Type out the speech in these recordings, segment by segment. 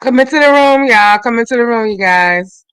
Come into the room, y'all. Come into the room, you guys.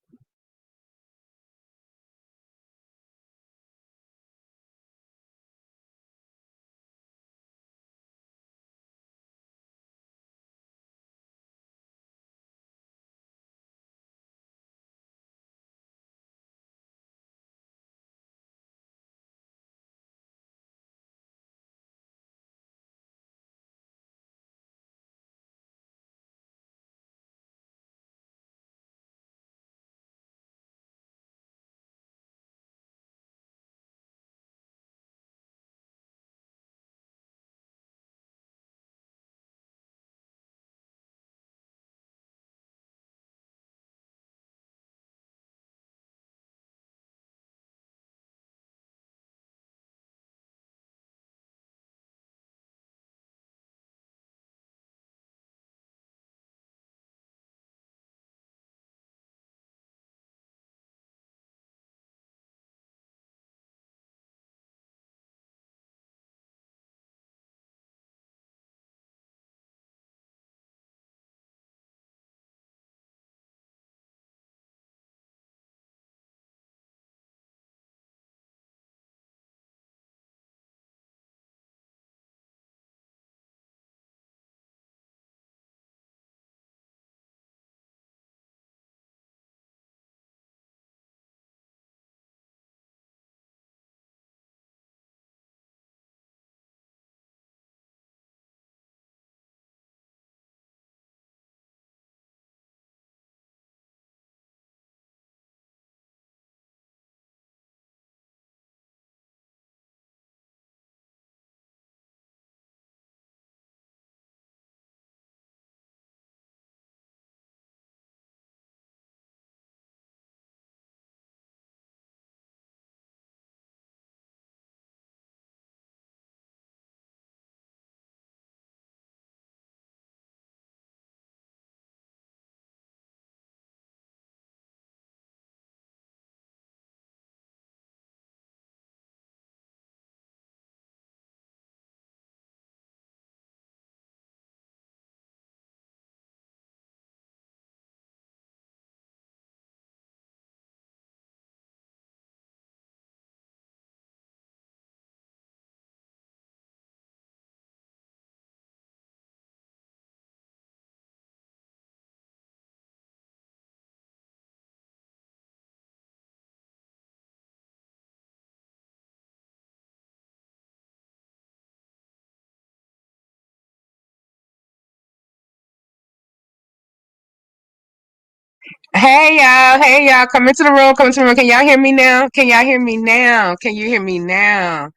Hey y'all, come into the room, come into the room. Can y'all hear me now? Can y'all hear me now? Can you hear me now?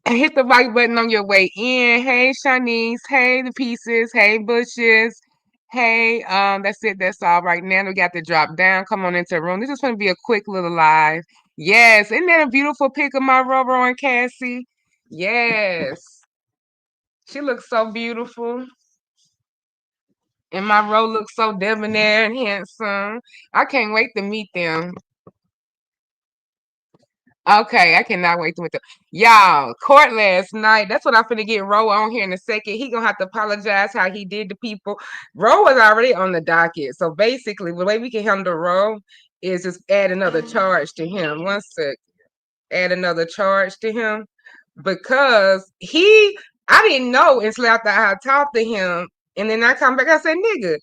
And hit the like button on your way in. Hey Shanice, hey the pieces, hey bushes, hey, that's it, that's all right now. We got to drop down. Come on into the room. This is gonna be a quick little live. Yes, isn't that a beautiful pic of my Roro and Cassie? Yes. She looks so beautiful. And my Ro looks so debonair and handsome. I can't wait to meet them. Okay, I cannot wait to meet them. Y'all, court last night. That's what I'm finna get Ro on here in a second. He gonna have to apologize how he did to people. Ro was already on the docket. So basically, the way we can handle Ro is just add another charge to him. One sec. Add another charge to him because I didn't know until after I talked to him, and then I come back. I said, "Nigga,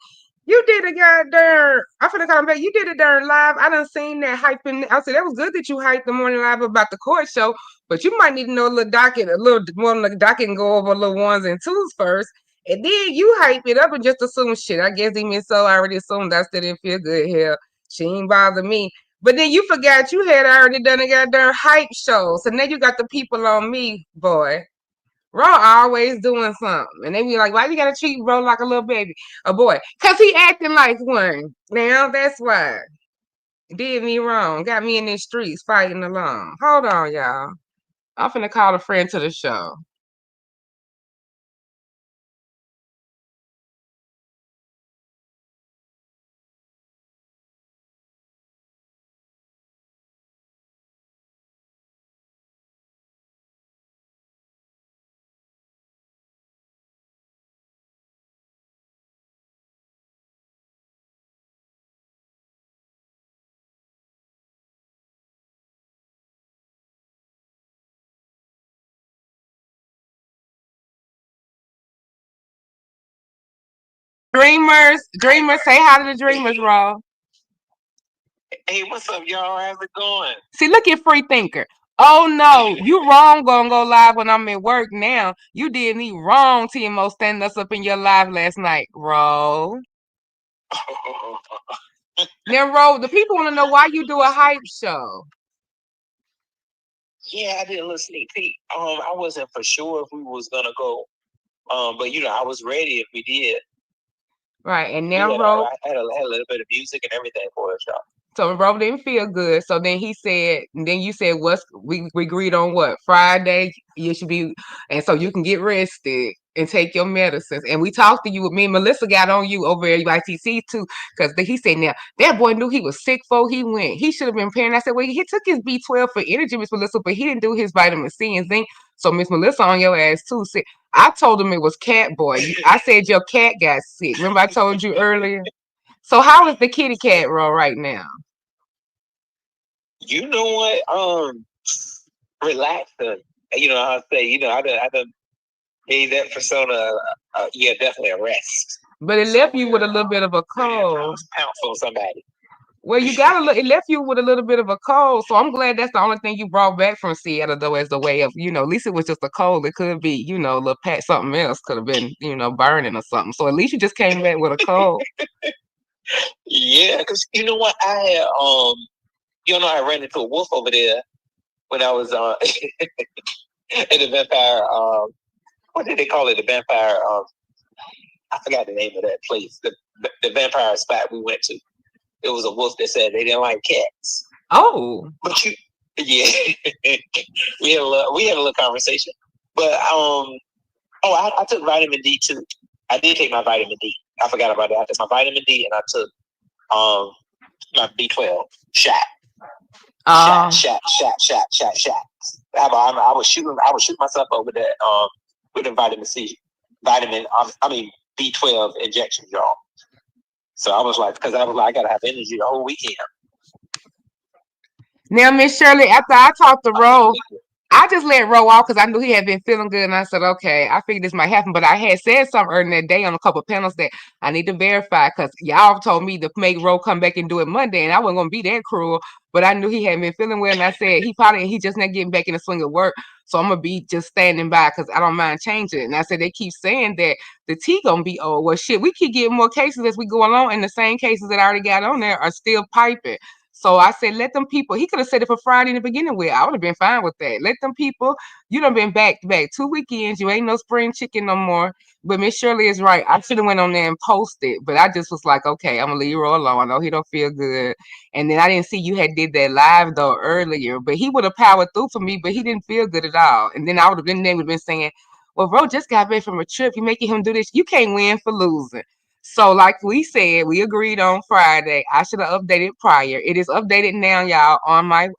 you did a goddamn. I finna come back. You did a darn live. I done seen that hyping. I said that was good that you hyped the morning live about the court show, but you might need to know a little docket, a little more on the docket, and go over a little ones and twos first." And then you hype it up and just assume shit. I guess even so, I already assumed I still didn't feel good. Hell, she ain't bother me. But then you forgot you had already done a goddamn hype show. So now you got the people on me, boy. Raw always doing something. And they be like, why you gotta treat bro like a little baby? A boy. Cause he acting like one. Now that's why. Did me wrong. Got me in the streets fighting alone. Hold on, y'all. I'm finna call a friend to the show. Dreamers, say hi to the dreamers, Ro. Hey, what's up, y'all? How's it going? See, look at Free Thinker. Oh no, you wrong gonna go live when I'm at work now. You did me wrong, TMO, standing us up in your live last night, Ro. Now, Ro, the people want to know why you do a hype show. Yeah, I did a little sneak peek. I wasn't for sure if we was gonna go. But I was ready if we did. Right, and now, Ro, I had a little bit of music and everything for us, y'all. so Ro didn't feel good. So then he said, and then you said, "What's we agreed on what Friday? You should be, and so you can get rested and take your medicines." And we talked to you. Me and Melissa got on you over at UITC too, because he said, "Now that boy knew he was sick before he went. He should have been paying." I said, "Well, he took his B12 for energy, Miss Melissa, but he didn't do his vitamin C and zinc." So Miss Melissa on your ass too. Said, I told him it was cat boy. I said your cat got sick. Remember I told you earlier. So how is the kitty cat roll right now? You know what? Relax. I say, I done gave that persona, definitely a rest. But it left you with a little bit of a cold. Pounce on somebody. Well, it left you with a little bit of a cold. So I'm glad that's the only thing you brought back from Seattle, though, as the way of, at least it was just a cold. It could be, a little pat, something else could have been, burning or something. So at least you just came back with a cold. Yeah, because you know what? I ran into a wolf over there when I was in the vampire. What did they call it? The vampire. I forgot the name of that place. The vampire spot we went to. It was a wolf that said they didn't like cats. Oh, but yeah, we had a little conversation. But I took vitamin D too. I did take my vitamin D. I forgot about that. I took my vitamin D and I took my B12 shot. Shot. I was shooting myself up with that with the vitamin C, B12 injection, y'all. So I was like, I gotta have energy the whole weekend. Now, Miss Shirley, after I talked to Ro, I just let Ro off because I knew he had been feeling good, and I said, okay, I figured this might happen. But I had said something earlier that day on a couple of panels that I need to verify because y'all told me to make Ro come back and do it Monday, and I wasn't gonna be that cruel. But I knew he hadn't been feeling well, and I said he just not getting back in the swing of work. So I'm gonna be just standing by because I don't mind changing it. And I said they keep saying that the T gonna be old. Well, shit, we keep getting more cases as we go along, and the same cases that I already got on there are still piping. So I said, let them people. He could have said it for Friday in the beginning with. I would have been fine with that. Let them people. You done been back to back 2 weekends. You ain't no spring chicken no more. But Miss Shirley is right. I should have went on there and posted, but I just was like, okay, I'm gonna leave Ro alone. I know he don't feel good. And then I didn't see you had did that live though earlier, but he would have powered through for me, but he didn't feel good at all. And then I would have been there, would have been saying, well, Ro just got back from a trip. You making him do this. You can't win for losing. So, like we said, we agreed on Friday. I should have updated prior. It is updated now, y'all, on my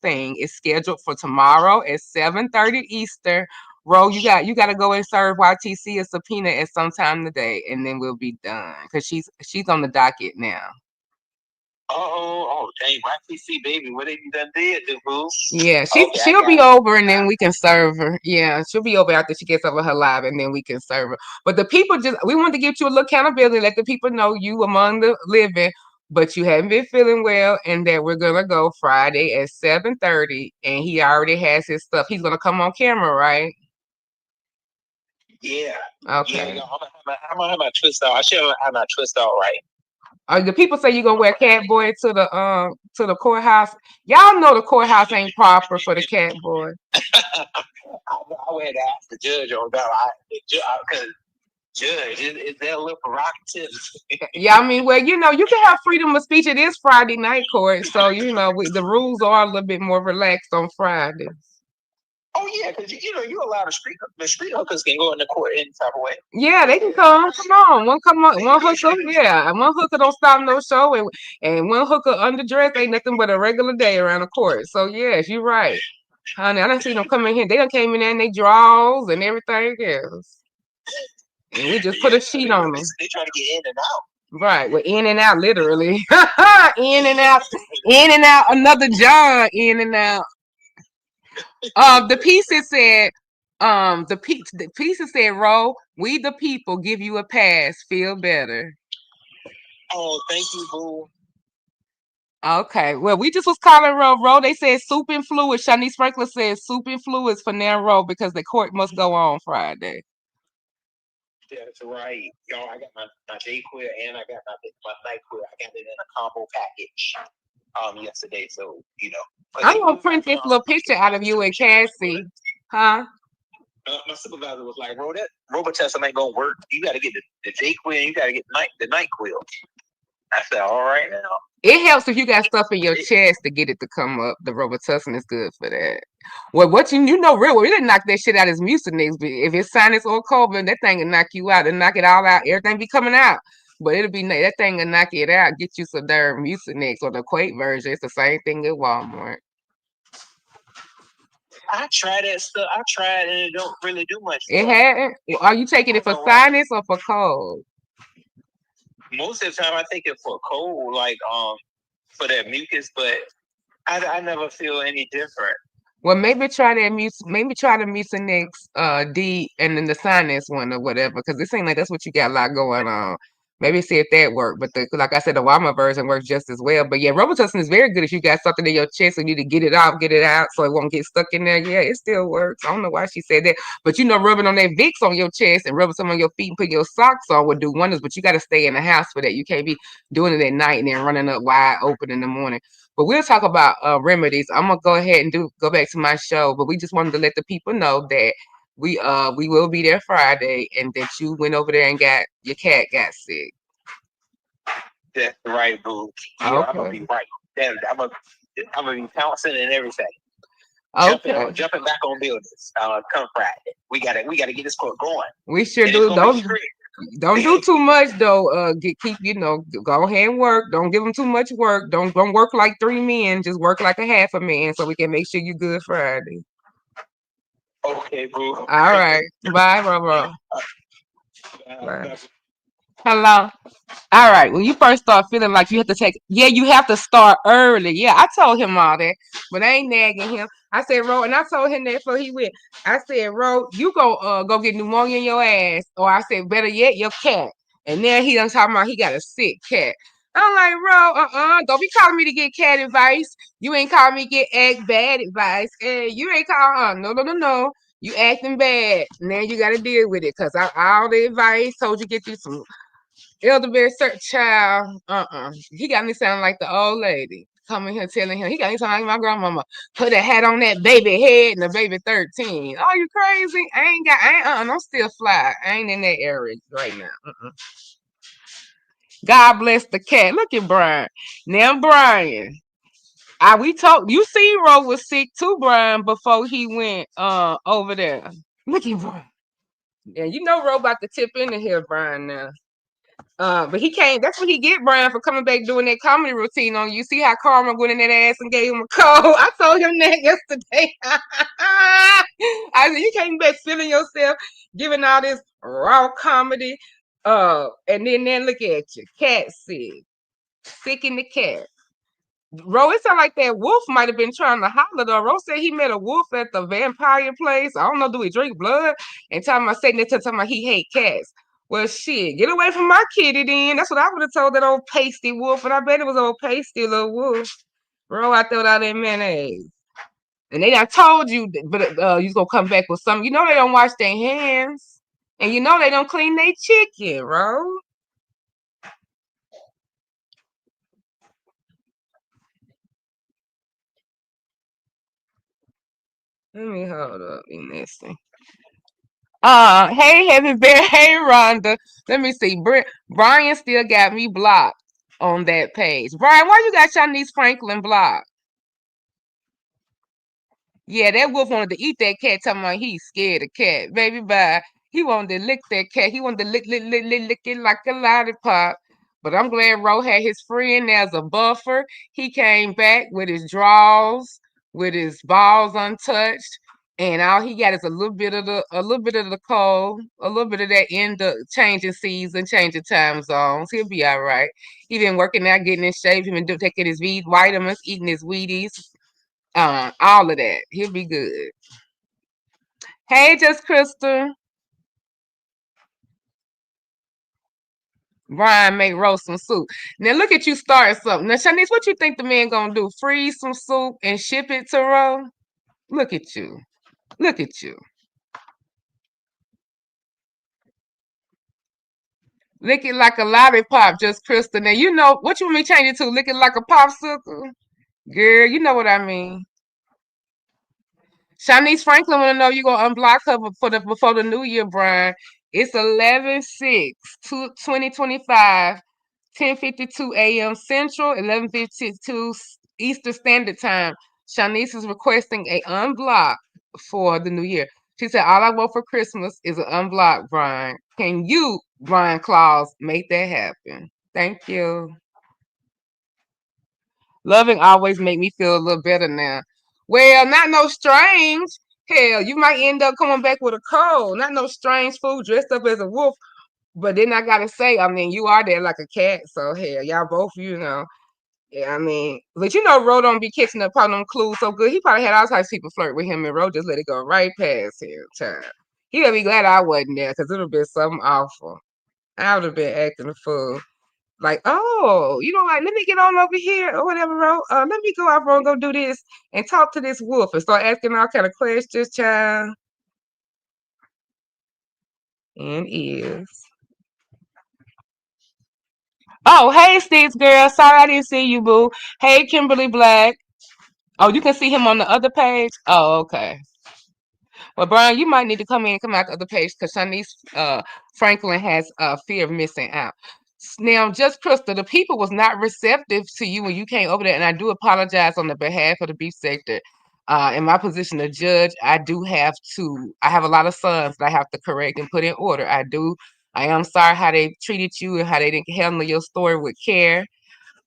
thing. It's scheduled for tomorrow at 7:30 Eastern. Ro, you got to go and serve YTC a subpoena at some time today, and then we'll be done because she's on the docket now. Oh, dang, YTC baby, what have you done did, boo? Yeah, she'll be over and then we can serve her. Yeah, she'll be over after she gets over her live and then we can serve her. But the people we want to give you a little accountability, let the people know you among the living, but you haven't been feeling well, and that we're gonna go Friday at 7:30, and he already has his stuff. He's gonna come on camera, right? Yeah. Okay. Yeah, I'm gonna have my twist out. I should have my twist out right. The people say you're gonna wear cat boy to the courthouse. Y'all know the courthouse ain't proper for the cat boy. I would have to ask the judge on that because judge is that a little prerogative? Yeah, I mean, well, you can have freedom of speech. It is Friday night court, so the rules are a little bit more relaxed on Fridays. Oh yeah, because you allow the street hookers can go in the court any type of way. Yeah, they can come. Come on, one hooker. Yeah, one hooker don't stop no show, and one hooker underdressed ain't nothing but a regular day around the court. So yes, you're right, honey. I done seen them come in here. They done came in there and they draws and everything else, and we just put a sheet on them. They trying to get in and out. Right, we're in and out, literally. In and out, another John, in and out. The piece it said, The pizza said, "Ro, we the people give you a pass. Feel better." Oh, thank you, boo. Okay, well, we just was calling Ro. They said soup and fluids. Shanice Sprinkler said soup and fluids for now, Ro, because the court must go on Friday. That's right. Yo, I got my Dayquil and I got my NyQuil. I got it in a combo package yesterday. So, I'm gonna print this little picture out of you and Cassie, huh? My supervisor was like, "Bro, that Robitussin ain't gonna work. You got to get the Dayquil and you got to get the NyQuil." I said, "All right now." It helps if you got stuff in your chest to get it to come up. The Robitussin is good for that. Well, what you know real well, we didn't knock that shit out as Mucinex, but if it's sinus or COVID, that thing can knock you out and knock it all out. Everything be coming out. But it'll be that thing will knock it out, get you some darn Mucinex or the Quake version. It's the same thing at Walmart. I tried that stuff. I tried and it don't really do much. It hadn't. Are you taking it for sinus or for cold? Most of the time, I take it for cold, like for that mucus, but I never feel any different. Well, maybe try that maybe try the Mucinex D and then the sinus one or whatever, because it seems like that's what you got a lot going on. Maybe see if that worked. But like I said, the Walmart version works just as well. But yeah, Robitussin is very good if you got something in your chest and you need to get it off, get it out so it won't get stuck in there. Yeah, it still works. I don't know why she said that. But rubbing on that Vicks on your chest and rubbing some on your feet and putting your socks on would do wonders. But you got to stay in the house for that. You can't be doing it at night and then running up wide open in the morning. But we'll talk about remedies. I'm gonna go ahead and go back to my show. But we just wanted to let the people know that we will be there Friday and that you went over there and got your cat got sick. That's right, boo. Yeah, okay. I'm gonna be right. I'm gonna be pouncing and everything. Okay. Jumping back on buildings. Come Friday. We gotta get this court going. We sure do. Don't do too much though. Keep go ahead and work. Don't give them too much work. Don't work like 3 men. Just work like a half a man so we can make sure you're good Friday. Okay, boo. All right. Bye, bro. Bye. Hello. All right. When you first start feeling like you have to you have to start early. Yeah, I told him all that, but I ain't nagging him. I said, Ro, and I told him that before he went. I said, Ro, you go get pneumonia in your ass, or I said, better yet, your cat. And then he done talking about he got a sick cat. I'm like, Ro, don't be calling me to get cat advice. You ain't calling me to get act bad advice. And you ain't calling no. You acting bad. Now you got to deal with it because all the advice told you get you some elderberry child. He got me sounding like the old lady. Coming here telling him, he got me sounding like my grandmama. Put a hat on that baby head and the baby 13. Oh, you crazy? I'm still fly. I ain't in that area right now. God bless the cat. Look at Brian. Now, Brian. We talked. You see, Ro was sick too, Brian, before he went over there. Look at Brian. Yeah, Ro about to tip into here, Brian. Now, but he can't. That's what he get, Brian, for coming back doing that comedy routine on you. See how Karma went in that ass and gave him a cold. I told him that yesterday. I said you can't be feeling yourself, giving all this raw comedy. And then look at you, cat sick in the cat. Ro, it sounded like that wolf might have been trying to holler though. Ro said he met a wolf at the vampire place. I don't know, do he drink blood? And talking about saying that talking about he hate cats. Well, shit, get away from my kitty then. That's what I would have told that old pasty wolf, but I bet it was old pasty little wolf. Ro, I thought out that mayonnaise. And they done told you, but you gonna come back with something. You know they don't wash their hands. And you know they don't clean their chicken, Ro. Let me hold up in this thing. Hey, Heavy Bear. Hey, Rhonda. Let me see. Brian still got me blocked on that page. Brian, why you got Shanice Franklin blocked? Yeah, that wolf wanted to eat that cat, talking about he's scared of cat. Baby, bye. He wanted to lick that cat. He wanted to lick it like a lollipop. But I'm glad Ro had his friend as a buffer. He came back with his draws, with his balls untouched, and all he got is a little bit of the cold, a little bit of that end of changing season, changing time zones. He'll be all right. He been working out, getting in shape. He been taking his vitamins, eating his Wheaties, all of that. He'll be good. Hey, just Crystal. Brian make roast some soup. Now look at you starting something. Now, Shanice, what you think the man gonna do? Freeze some soup and ship it to Ro? Look at you. Look at you. Lick it like a lollipop, just Crystal. Now you know what you want me to change it to? Lick it like a popsicle? Girl, you know what I mean. Shanice Franklin wanna know you gonna unblock her for the before the new year, Brian. It's 11/6, 2025, 10:52 a.m. Central, 11:52 Eastern Standard Time. Shanice is requesting a unblock for the new year. She said, all I want for Christmas is an unblock, Brian. Can you, Brian Claus, make that happen? Thank you. Loving always make me feel a little better now. Well, not no strange. Hell, you might end up coming back with a cold. Not no strange fool dressed up as a wolf. But then I gotta say, I mean, you are there like a cat. So hell, y'all both, Yeah, I mean, but Ro don't be catching up on them clues so good. He probably had all types of people flirt with him, and Ro just let it go right past him. Child. He would be glad I wasn't there because it would have been something awful. I would have been acting a fool. Like, oh, like, let me get on over here or whatever, Ro. Let me go out, Ro, and go do this and talk to this wolf and start asking all kind of questions, child. And is. Oh, hey, Sticks girl. Sorry I didn't see you, boo. Hey, Kimberly Black. Oh, you can see him on the other page? Oh, okay. Well, Brian, you might need to come out the other page because Shanice Franklin has fear of missing out. Now, just Crystal, the people was not receptive to you when you came over there, and I do apologize on the behalf of the beef sector. In my position of judge, I have a lot of sons that I have to correct and put in order. I am sorry how they treated you and how they didn't handle your story with care.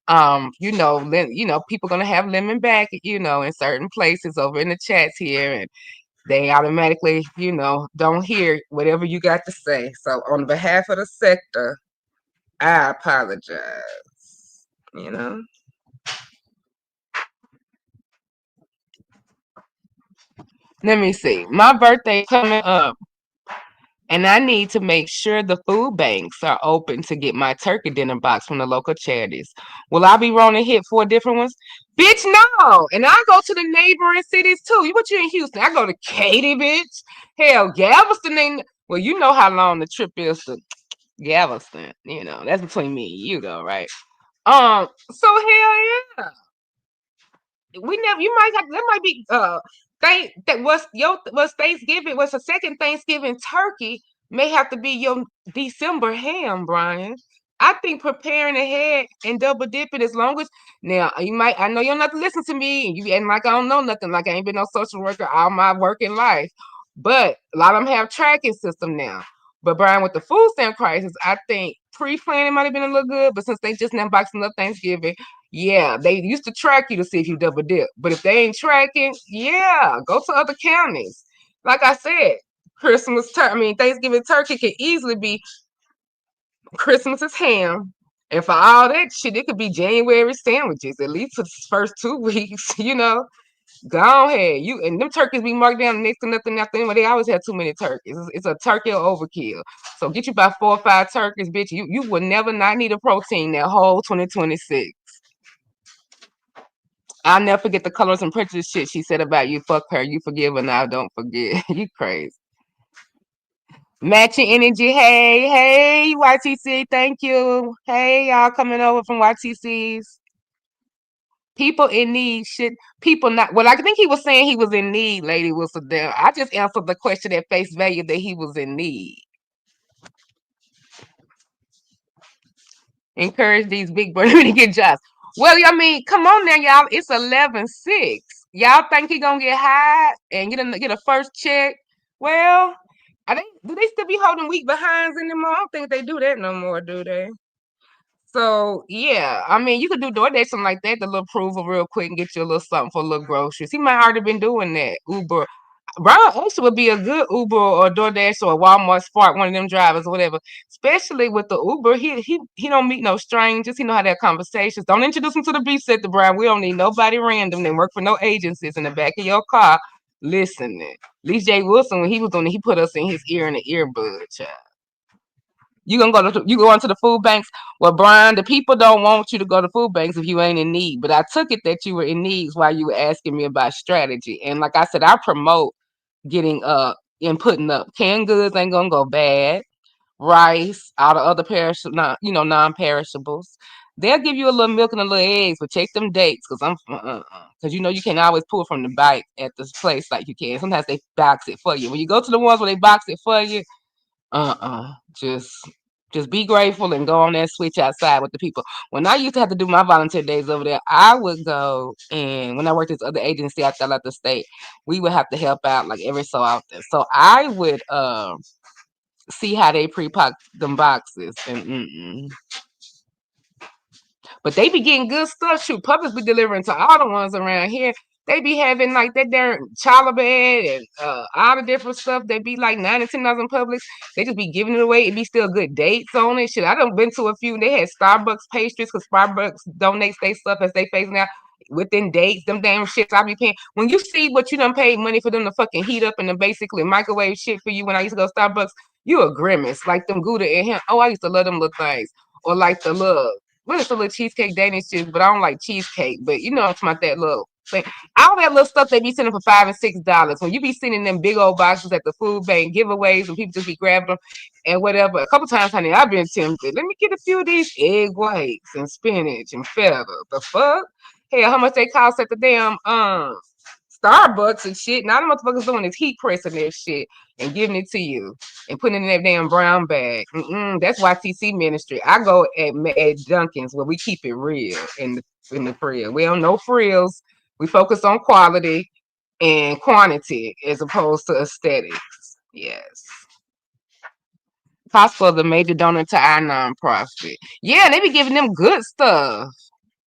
People gonna have lemon back, in certain places over in the chats here, and they automatically, don't hear whatever you got to say. So on behalf of the sector, I apologize. You know. Let me see. My birthday coming up, and I need to make sure the food banks are open to get my turkey dinner box from the local charities. Will I be rolling hit 4 different ones? Bitch, no. And I go to the neighboring cities too. What you in Houston? I go to Katy, bitch. Hell, Galveston ain't. Well, you know how long the trip is to Galveston. That's between me and you, though, right? So hell yeah. We never. You might have. That might be. Was Thanksgiving? Was a second Thanksgiving turkey may have to be your December ham, Brian. I think preparing ahead and double dipping as long as now you might. I know you're not listening to me, and you and like I don't know nothing. Like I ain't been no social worker all my working life, but a lot of them have tracking system now. But Brian, with the food stamp crisis, I think pre-planning might have been a little good, but since they just now boxing up Thanksgiving, yeah, they used to track you to see if you double dip. But if they ain't tracking, yeah, go to other counties. Like I said, Thanksgiving turkey can easily be Christmas's ham. And for all that shit, it could be January sandwiches, at least for the first 2 weeks, Go ahead. And them turkeys be marked down next to nothing after them. They always have too many turkeys. It's a turkey or overkill. So get you about 4 or 5 turkeys, bitch. You would never not need a protein that whole 2026. I'll never forget the colors and prejudice shit she said about you. Fuck her. You forgive her now. Don't forget. You crazy. Matching energy. Hey, hey, YTC. Thank you. Hey, y'all coming over from YTC's. People in need should people not well, I think he was saying he was in need, Lady Wilson. I just answered the question at face value that he was in need. Encourage these big boys to get jobs. Well, I mean, come on now, y'all. It's 11/6. Y'all think he gonna get high and get a first check? Well, do they still be holding week behinds anymore? I don't think they do that no more, do they? So yeah, I mean, you could do DoorDash something like that, the little approval real quick and get you a little something for a little groceries. He might already been doing that. Uber. Brian also would be a good Uber or DoorDash or a Walmart Spark, one of them drivers or whatever. Especially with the Uber, he don't meet no strangers. He know how to have conversations. Don't introduce him to the beef sector, Brian. We don't need nobody random that work for no agencies in the back of your car. listening. At least Jay Wilson, when he was doing it, he put us in his ear in the earbud, child. You go into the food banks. Well, Brian, the people don't want you to go to food banks if you ain't in need. But I took it that you were in need while you were asking me about strategy. And like I said, I promote getting and putting up. Canned goods ain't gonna go bad. Rice, all the other non-perishables. They'll give you a little milk and a little eggs, but check them dates because you know you can't always pull from the bike at this place like you can. Sometimes they box it for you. When you go to the ones where they box it for you, just be grateful and go on that switch outside with the people. When I used to have to do my volunteer days over there, I would go, and when I worked at this other agency outside of the state, we would have to help out like every so often. So I would see how they pre-pack them boxes and but they be getting good stuff. Shoot, Publix be delivering to all the ones around here. They be having like that there Chalabed and all the different stuff. They be like $9 and $10 Publix. They just be giving it away. It be still good dates on it. Shit, I done been to a few. They had Starbucks pastries because Starbucks donates their stuff as they face now within dates. Them damn shits I be paying. When you see what you done paid money for them to fucking heat up and to basically microwave shit for you when I used to go to Starbucks, you a grimace. Like them Gouda and him. Oh, I used to love them little things. Or like the little what is the little cheesecake Danish chips, but I don't like cheesecake. But you know, it's about that little thing. All that little stuff they be sending for $5 and $6. When you be sending them big old boxes at the food bank giveaways and people just be grabbing them and whatever. A couple times, honey, I've been tempted. Let me get a few of these egg whites and spinach and feta. The fuck? Hell, how much they cost at the damn Starbucks and shit. Now the motherfuckers doing is heat pressing that shit and giving it to you and putting it in that damn brown bag. That's YTC ministry. I go at Dunkin's where we keep it real in the frill. We don't know frills. We focus on quality and quantity as opposed to aesthetics. Yes. Possible the major donor to our nonprofit. Yeah, they be giving them good stuff.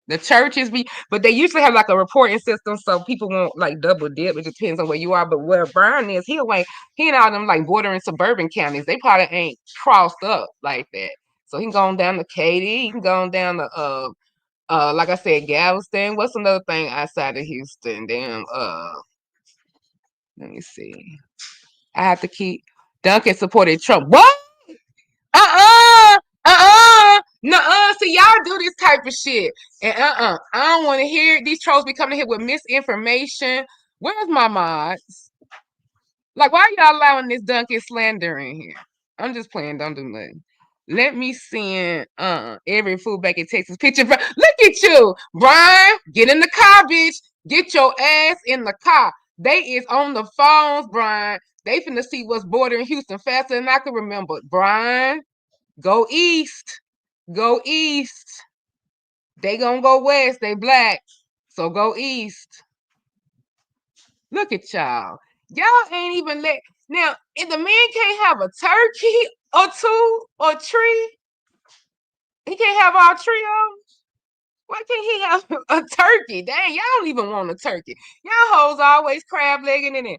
The churches but they usually have like a reporting system so people won't like double dip. It depends on where you are. But where Brian is, he in all them like bordering suburban counties. They probably ain't crossed up like that. So he can go on down to Katy, he can go on down to like I said, Galveston. What's another thing outside of Houston? Damn, let me see. I have to keep Duncan supported Trump. What? Nuh-uh. See, y'all do this type of shit. And I don't want to hear it. These trolls be coming here with misinformation. Where's my mods? Like, why y'all allowing this Duncan slander in here? I'm just playing. Don't do nothing. Let me send every food back in Texas picture. Look at you, Brian. Get in the car, bitch. Get your ass in the car. They is on the phones, Brian. They finna see what's bordering Houston faster than I can remember. Brian, go east. Go east. They gonna go west. They black. So go east. Look at y'all. Y'all ain't even let now if the man can't have a turkey or two or tree, he can't have all trios. Why can't he have a turkey? Dang, y'all don't even want a turkey. Y'all hoes always crab legging it and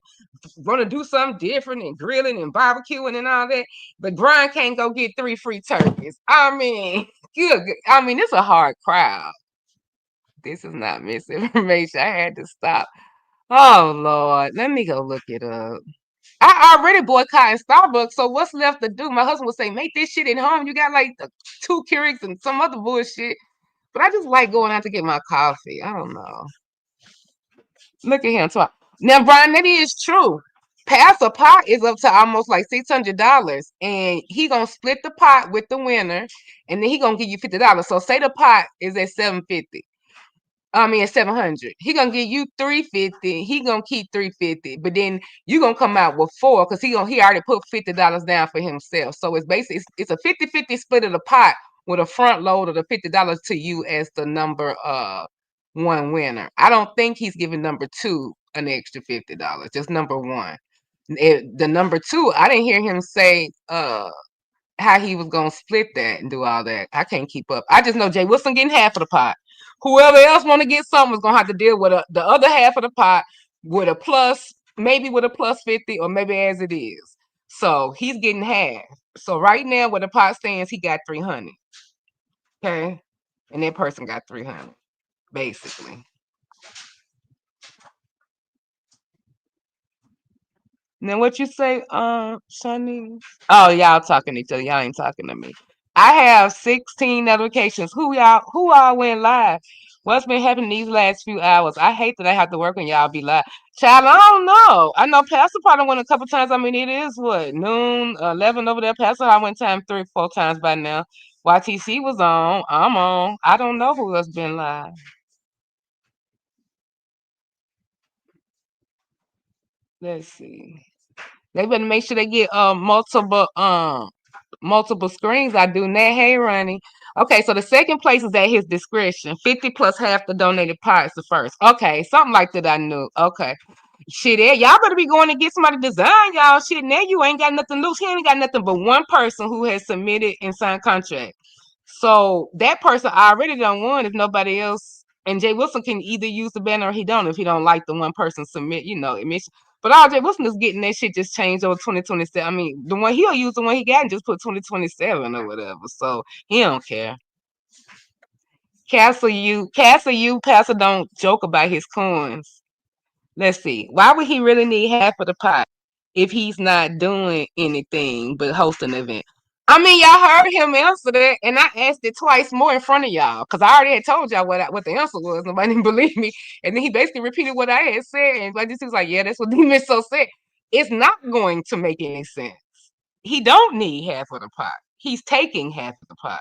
want to do something different and grilling and barbecuing and all that. But Brian can't go get 3 free turkeys. I mean, good. I mean, it's a hard crowd. This is not misinformation. I had to stop. Oh Lord, let me go look it up. I already boycotted Starbucks, so what's left to do? My husband would say, make this shit at home. You got like the 2 Keurigs and some other bullshit. But I just like going out to get my coffee. I don't know. Look at him talk. Now, Brian, that is true. Pass a pot is up to almost like $600, and he gonna split the pot with the winner, and then he gonna give you $50. So say the pot is at $750. I mean, at 700. He gonna give you $350. He gonna keep $350, but then you gonna come out with 4 because he already put $50 down for himself. So it's basically it's a 50-50 split of the pot with a front load of the $50 to you as the number 1 winner. I don't think he's giving number 2 an extra $50. Just number 1. The number 2, I didn't hear him say how he was gonna split that and do all that. I can't keep up. I just know Jay Wilson getting half of the pot. Whoever else want to get something is gonna have to deal with the other half of the pot with a plus, maybe with a plus 50, or maybe as it is. So he's getting half. So right now, where the pot stands, he got 300. Okay, and that person got 300, basically. Now what you say, Sonny? Oh, y'all talking to each other. Y'all ain't talking to me. I have 16 notifications. Who all went live? What's been happening these last few hours? I hate that I have to work when y'all be live. Child, I don't know. I know Pastor probably went a couple times. I mean, it is what, noon, 11 over there. Pastor, I went time 3, 4 times by now. YTC was on. I'm on. I don't know who else been live. Let's see. They better make sure they get multiple screens. I do that. Hey, Ronnie. Okay, so the second place is at his discretion. 50 plus half the donated parts the first. Okay, something like that I knew. Okay. Shit, y'all better be going to get somebody to design y'all shit. Now you ain't got nothing loose. He ain't got nothing but one person who has submitted and signed contract. So that person already done won if nobody else. And Jay Wilson can either use the banner or he don't if he don't like the one person submit, admission. But all Jay Wilson is getting that shit just changed over 2027. I mean, the one he'll use the one he got and just put 2027 or whatever. So he don't care. Pastor don't joke about his coins. Let's see. Why would he really need half of the pot if he's not doing anything but hosting an event? I mean, y'all heard him answer that, and I asked it twice more in front of y'all because I already had told y'all what the answer was. Nobody didn't believe me, and then he basically repeated what I had said, and like this, he was like, "Yeah, that's what Demon so said." It's not going to make any sense. He don't need half of the pot. He's taking half of the pot,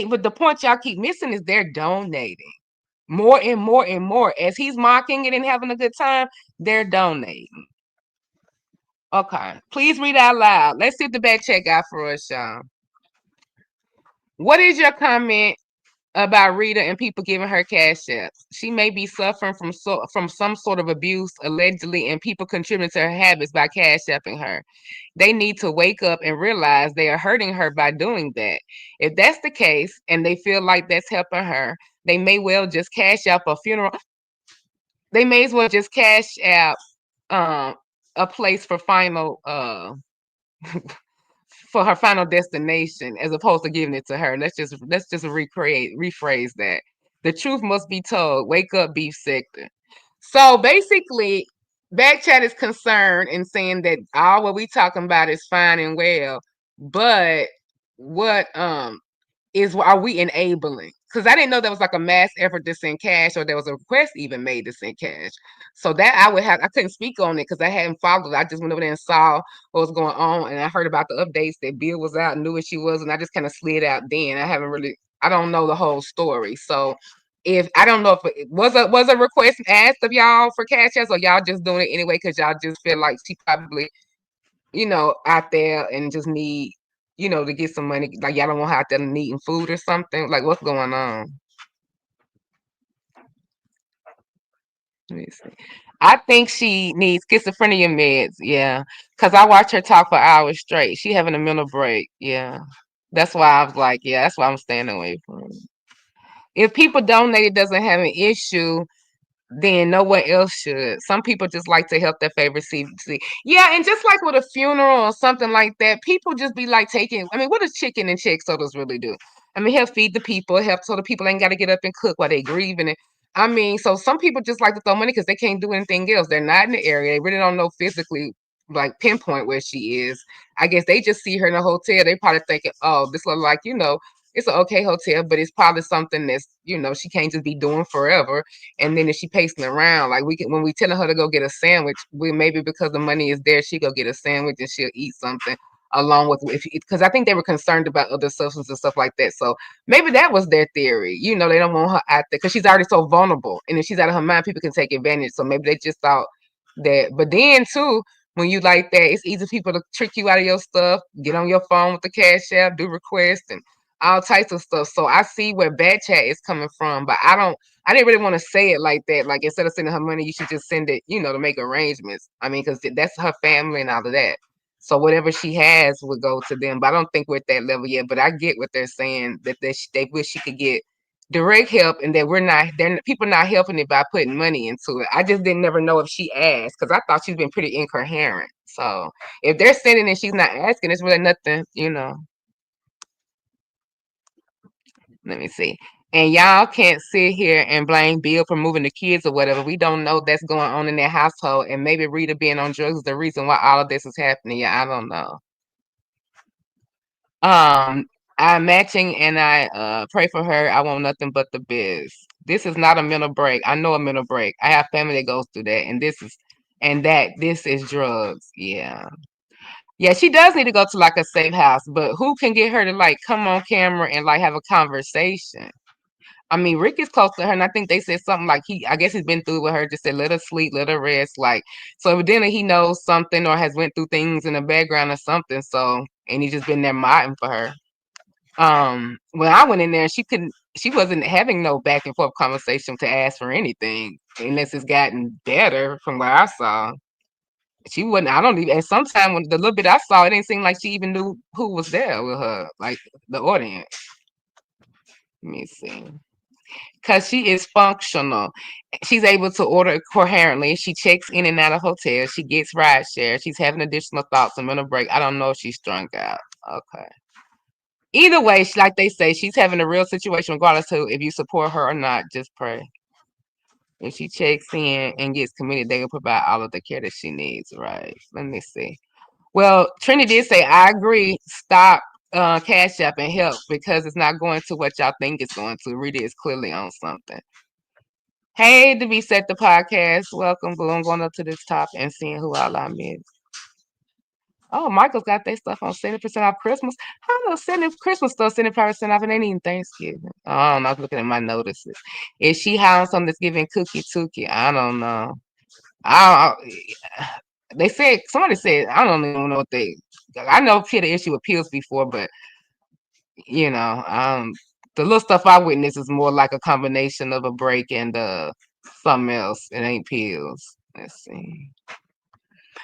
but the point y'all keep missing is they're donating more and more and more. As he's mocking it and having a good time, they're donating. Okay. Please read out loud. Let's see if the back check out for us, y'all. What is your comment about Rita and people giving her cash apps? She may be suffering from some sort of abuse, allegedly, and people contributing to her habits by cash apping her. They need to wake up and realize they are hurting her by doing that. If that's the case, and they feel like that's helping her, they may well just cash out a funeral. They may as well just cash out a place for final for her final destination as opposed to giving it to her. Let's just rephrase that. The truth must be told. Wake up, beef sector. So basically, Backchat is concerned and saying that all what we talking about is fine and well, but what are we enabling? Because I didn't know there was like a mass effort to send cash or there was a request even made to send cash. So that I couldn't speak on it because I hadn't followed it. I just went over there and saw what was going on and I heard about the updates that Bill was out, knew what she was, and I just kind of slid out then. I don't know the whole story. So if I don't know if it was a request asked of y'all for cash apps or y'all just doing it anyway because y'all just feel like she probably, out there and just need to get some money, like y'all don't want her out there needing food or something. Like what's going on? Let me see. I think she needs schizophrenia meds, yeah. Cause I watch her talk for hours straight. She having a mental break, yeah. That's why I was like, yeah, that's why I'm staying away from it. If people donate, it doesn't have an issue, then no one else should. Some people just like to help their favorite CBC. Yeah, and just like with a funeral or something like that, people just be like taking. I mean, what does chicken and chick sodas really do? I mean, help feed the people, help so the people ain't got to get up and cook while they grieving. And I mean, so some people just like to throw money because they can't do anything else. They're not in the area. They really don't know physically, like pinpoint where she is. I guess they just see her in a hotel. They probably thinking, oh, this look like it's an okay hotel, but it's probably something that's she can't just be doing forever. And then if she pacing around, like when we telling her to go get a sandwich, we maybe because the money is there, she go get a sandwich and she'll eat something along with because I think they were concerned about other substances and stuff like that. So maybe that was their theory. They don't want her out there because she's already so vulnerable, and if she's out of her mind, people can take advantage. So maybe they just thought that. But then too, when you like that, it's easy for people to trick you out of your stuff, get on your phone with the cash app, do requests and all types of stuff. So I see where bad chat is coming from, but I didn't really want to say it like that. Like instead of sending her money, you should just send it, to make arrangements. I mean, because that's her family and all of that. So whatever she has would go to them. But I don't think we're at that level yet. But I get what they're saying, that they wish she could get direct help, and that people not helping it by putting money into it. I just didn't never know if she asked because I thought she's been pretty incoherent. So if they're sending and she's not asking, it's really nothing. Let me see. And y'all can't sit here and blame Bill for moving the kids or whatever. We don't know that's going on in their household. And maybe Rita being on drugs is the reason why all of this is happening. Yeah, I don't know. I'm matching and I pray for her. I want nothing but the best. This is not a mental break. I know a mental break. I have family that goes through that, and this is drugs. Yeah. Yeah, she does need to go to like a safe house, but who can get her to like come on camera and like have a conversation? I mean, Rick is close to her, and I think they said something like I guess he's been through with her, just said let her sleep, let her rest. Like, so evidently he knows something or has went through things in the background or something. So, and he's just been there modding for her. When I went in there, she wasn't having no back and forth conversation to ask for anything unless it's gotten better from what I saw. She wouldn't. I don't even. And sometimes when the little bit I saw, it didn't seem like she even knew who was there with her, like the audience. Let me see. Because she is functional. She's able to order coherently. She checks in and out of hotels. She gets ride share. She's having additional thoughts and mental break. I don't know if she's strung out. Okay. Either way, like they say, she's having a real situation, regardless of if you support her or not. Just pray. If she checks in and gets committed, they will provide all of the care that she needs. Right. Let me see. Well, Trinity did say, I agree. Stop Cash App and help because it's not going to what y'all think it's going to. Rita is clearly on something. Hey, to be set the podcast. Welcome, Blue. I'm going up to this top and seeing who all I missed. Oh, Michael's got their stuff on 70% off Christmas. How does 70 Christmas stuff 70% off and ain't even Thanksgiving? Oh, I don't know. I was looking at my notices. Is she high on something that's giving cookie tookie? I don't know. I they said somebody said I don't even know what they. I know she had an issue with pills before, but you know, the little stuff I witnessed is more like a combination of a break and something else. It ain't pills. Let's see.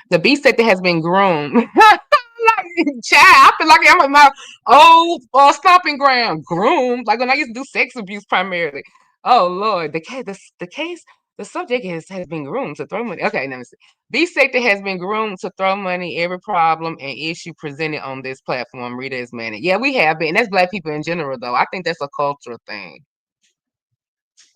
The beast that has been groomed. Like, child, I feel like I'm at my old stomping ground. Groomed, like when I used to do sex abuse primarily. Oh Lord, the subject has been groomed to throw money. Okay, let me see. Beast sector has been groomed to throw money every problem and issue presented on this platform. Rita is managed. Yeah, we have been. That's black people in general, though. I think that's a cultural thing.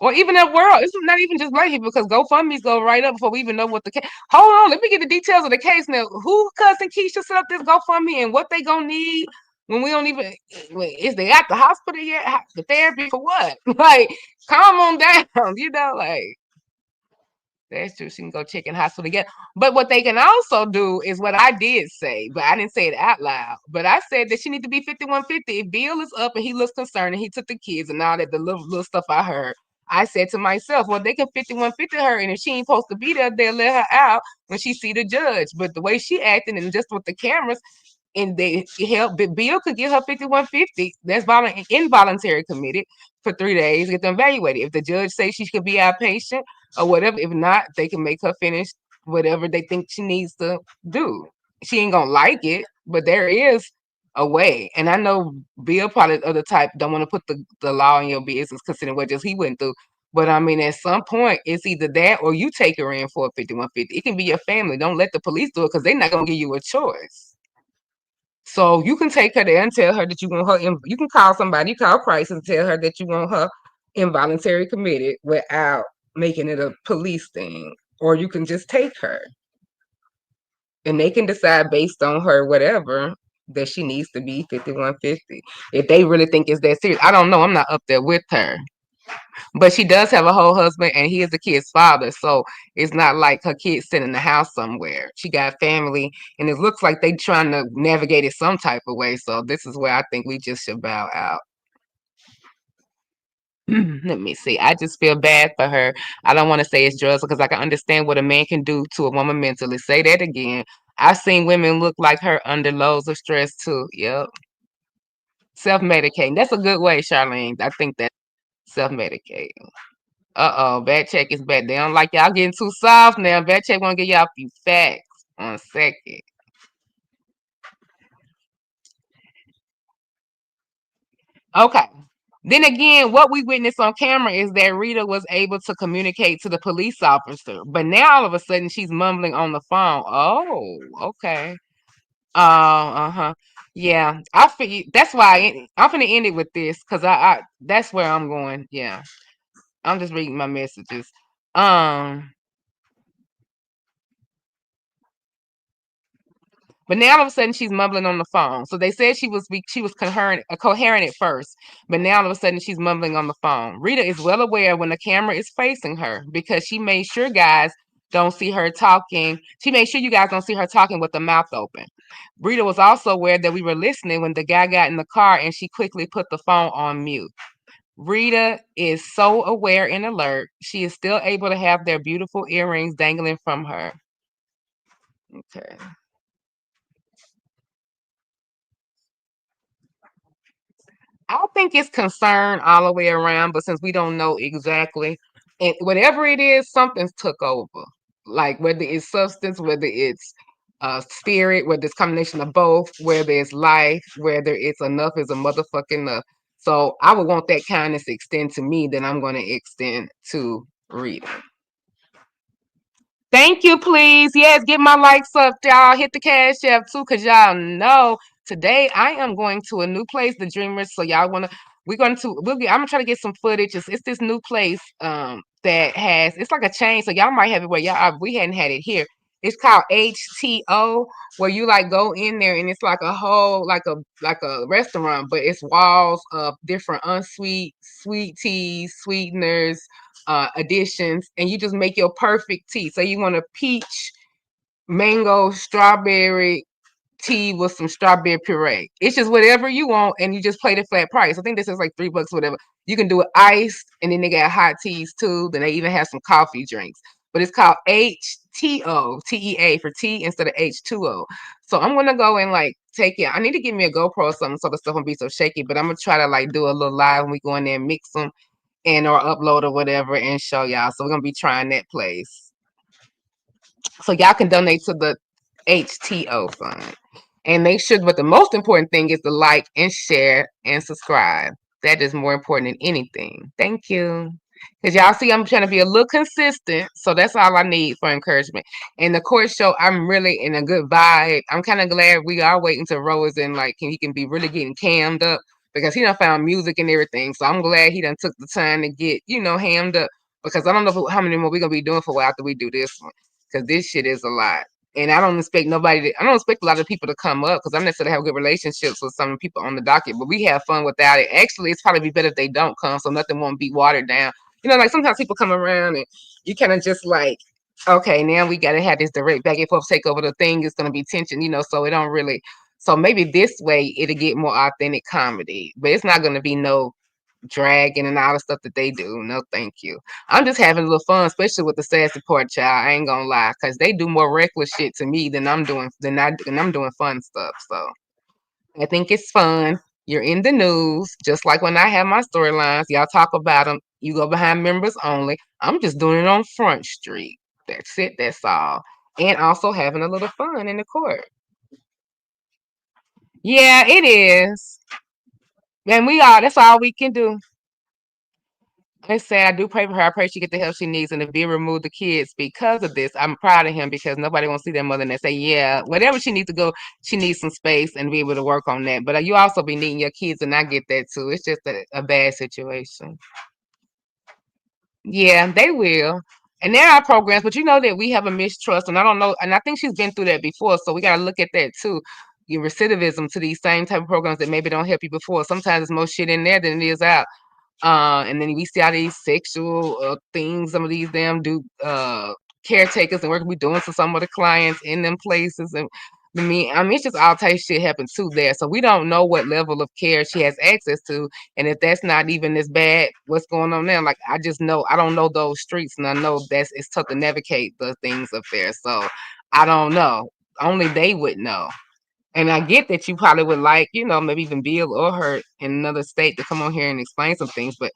Or even that world. It's not even just black people because GoFundMe's go right up before we even know what the case. Hold on, let me get the details of the case now. Who cousin Keisha set up this GoFundMe and what they gonna need when we don't even is they at the hospital yet? The therapy for what? Like, calm on down, you know, like that's true. She can go check in hospital again. But what they can also do is what I did say, but I didn't say it out loud. But I said that she need to be 5150. If Bill is up and he looks concerned and he took the kids and all that, the little stuff I heard, I said to myself, well, they can 5150 her, and if she ain't supposed to be there, they'll let her out when she see the judge. But the way she acting and just with the cameras, and they help Bill could get her 5150. That's involuntary committed for 3 days, get them evaluated. If the judge says she could be outpatient or whatever, if not, they can make her finish whatever they think she needs to do. She ain't gonna like it, but there is a way. And I know Bill probably the other type don't want to put the law in your business considering what just he went through. But I mean, at some point, it's either that or you take her in for a 5150. It can be your family. Don't let the police do it because they're not gonna give you a choice. So you can take her there and tell her that you want her. You can call somebody, you call Price, and tell her that you want her involuntary committed without making it a police thing, or you can just take her, and they can decide based on her whatever that she needs to be 5150. If they really think it's that serious, I don't know. I'm not up there with her. But she does have a whole husband, and he is the kid's father. So it's not like her kid's sitting in the house somewhere. She got family, and it looks like they trying to navigate it some type of way. So this is where I think we just should bow out. Let me see. I just feel bad for her. I don't want to say it's drugs because I can understand what a man can do to a woman mentally. Say that again. I've seen women look like her under loads of stress too. Yep. Self-medicating. That's a good way, Charlene. I think that self-medicating. Uh-oh, Bad Check is back. They don't like y'all getting too soft now. Bad Check want to give y'all a few facts. 1 second. Okay. Then again, what we witnessed on camera is that Rita was able to communicate to the police officer. But now all of a sudden she's mumbling on the phone. Oh, okay. Uh-huh. Yeah, I figure that's why I'm gonna end it with this because I that's where I'm going. Yeah, I'm just reading my messages. Um, but now all of a sudden she's mumbling on the phone. So they said she was coherent at first, but now all of a sudden she's mumbling on the phone. Rita is well aware when the camera is facing her because she made sure guys don't see her talking. She made sure you guys don't see her talking with the mouth open. Rita was also aware that we were listening when the guy got in the car and she quickly put the phone on mute. Rita is so aware and alert. She is still able to have their beautiful earrings dangling from her. Okay. I think it's concern all the way around, but since we don't know exactly, and whatever it is, something's took over. Like whether it's substance, whether it's spirit, whether it's combination of both, whether it's life, whether it's enough is a motherfucking enough. So I would want that kindness to extend to me, then I'm going to extend to Rita. Thank you, please. Yes, get my likes up, y'all. Hit the cash app too, cause y'all know today I am going to a new place, the Dreamers. So y'all wanna I'm gonna try to get some footage. It's this new place that has it's like a chain, so y'all might have it where we hadn't had it here. It's called HTO, where you like go in there and it's like a whole like a restaurant, but it's walls of different unsweet sweet teas, sweeteners, additions, and you just make your perfect tea. So you want a peach, mango, strawberry tea with some strawberry puree. It's just whatever you want, and you just pay the flat price. I think this is like $3, whatever. You can do it iced, and then they got hot teas too. Then they even have some coffee drinks. But it's called HTO, TEA for tea instead of H2O. So I'm gonna go and like take it. I need to give me a GoPro or something so the stuff won't be so shaky. But I'm gonna try to like do a little live when we go in there and mix them and or upload or whatever and show y'all. So we're gonna be trying that place. So y'all can donate to the HTO fund. And make sure, but the most important thing is to like and share and subscribe. That is more important than anything. Thank you. Because y'all see, I'm trying to be a little consistent. So that's all I need for encouragement. And the court show, I'm really in a good vibe. I'm kind of glad we are waiting till Ro is in, like, he can be really getting cammed up because he done found music and everything. So I'm glad he done took the time to get, hammed up because I don't know how many more we're going to be doing for a while after we do this one because this shit is a lot. And I don't expect I don't expect a lot of people to come up because I'm not necessarily have good relationships with some people on the docket, but we have fun without it. Actually, it's probably be better if they don't come so nothing won't be watered down. Like sometimes people come around and you kind of just like, okay, now we got to have this direct back and forth take over the thing. It's going to be tension, so it don't really. So maybe this way it'll get more authentic comedy, but it's not going to be no dragging and all the stuff that they do. No, thank you. I'm just having a little fun, especially with the sassy part, child. I ain't gonna lie, because they do more reckless shit to me than I'm doing fun stuff. So I think it's fun. You're in the news, just like when I have my storylines. Y'all talk about them. You go behind members only. I'm just doing it on Front Street. That's it. That's all. And also having a little fun in the court. Yeah, it is. And that's all we can do. I say I do pray for her. I pray she get the help she needs and to be remove the kids because of this. I'm proud of him because nobody wants to see their mother and they say, yeah, whatever she needs to go, she needs some space and be able to work on that. But you also be needing your kids, and I get that too. It's just a bad situation. Yeah, they will. And there are programs, but you know that we have a mistrust, and I don't know, and I think she's been through that before, so we got to look at that too. Your recidivism to these same type of programs that maybe don't help you before. Sometimes there's more shit in there than it is out. And then we see all these sexual things some of these damn do caretakers and work we doing to some of the clients in them places. And I mean, it's just all type of shit happens too there. So we don't know what level of care she has access to. And if that's not even as bad, what's going on there? Like I just know I don't know those streets, and I know it's tough to navigate the things up there. So I don't know. Only they would know. And I get that you probably would like, maybe even Bill or her in another state to come on here and explain some things. But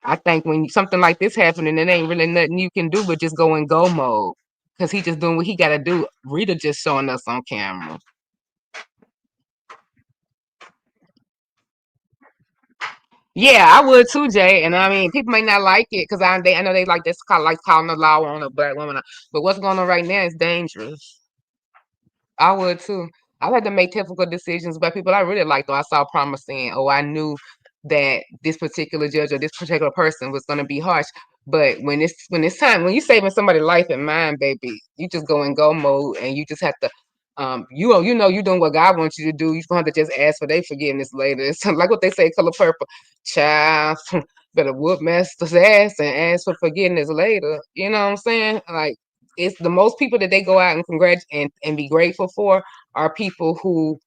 I think when something like this happening, it ain't really nothing you can do but just go in go mode. Because he just doing what he got to do. Rita just showing us on camera. Yeah, I would too, Jay. And I mean, people may not like it because I know they like this kind of like calling the law on a black woman. But what's going on right now is dangerous. I would too. I've had to make difficult decisions by people I really liked, or I saw promising, or I knew that this particular judge or this particular person was going to be harsh. But when it's time, when you're saving somebody's life and mine, baby, you just go in go mode, and you just have to. You're doing what God wants you to do. You're gonna have to just ask for their forgiveness later. It's like what they say, color purple, child. Better whoop master's ass and ask for forgiveness later. You know what I'm saying? Like, it's the most people that they go out and and be grateful for are people who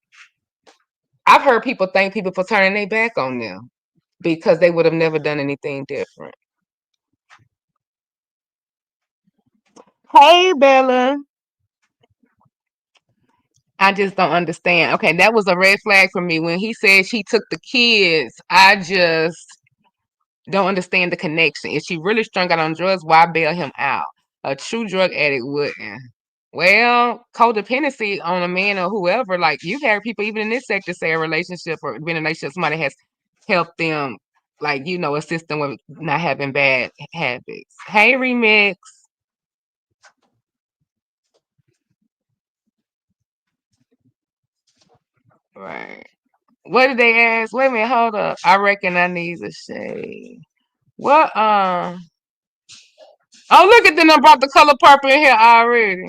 I've heard people thank people for turning their back on them because they would have never done anything different. Hey, Bella. I just don't understand. Okay, that was a red flag for me. When he said she took the kids, I just don't understand the connection. If she really strung out on drugs, why bail him out? A true drug addict wouldn't. Well, codependency on a man or whoever, like you've had people even in this sector say a relationship or been in a relationship, somebody has helped them, like, assist them with not having bad habits. Hey, Remix. Right. What did they ask? Wait a minute, hold up. I reckon I need a shade. What oh, look at them, I brought the color purple in here already.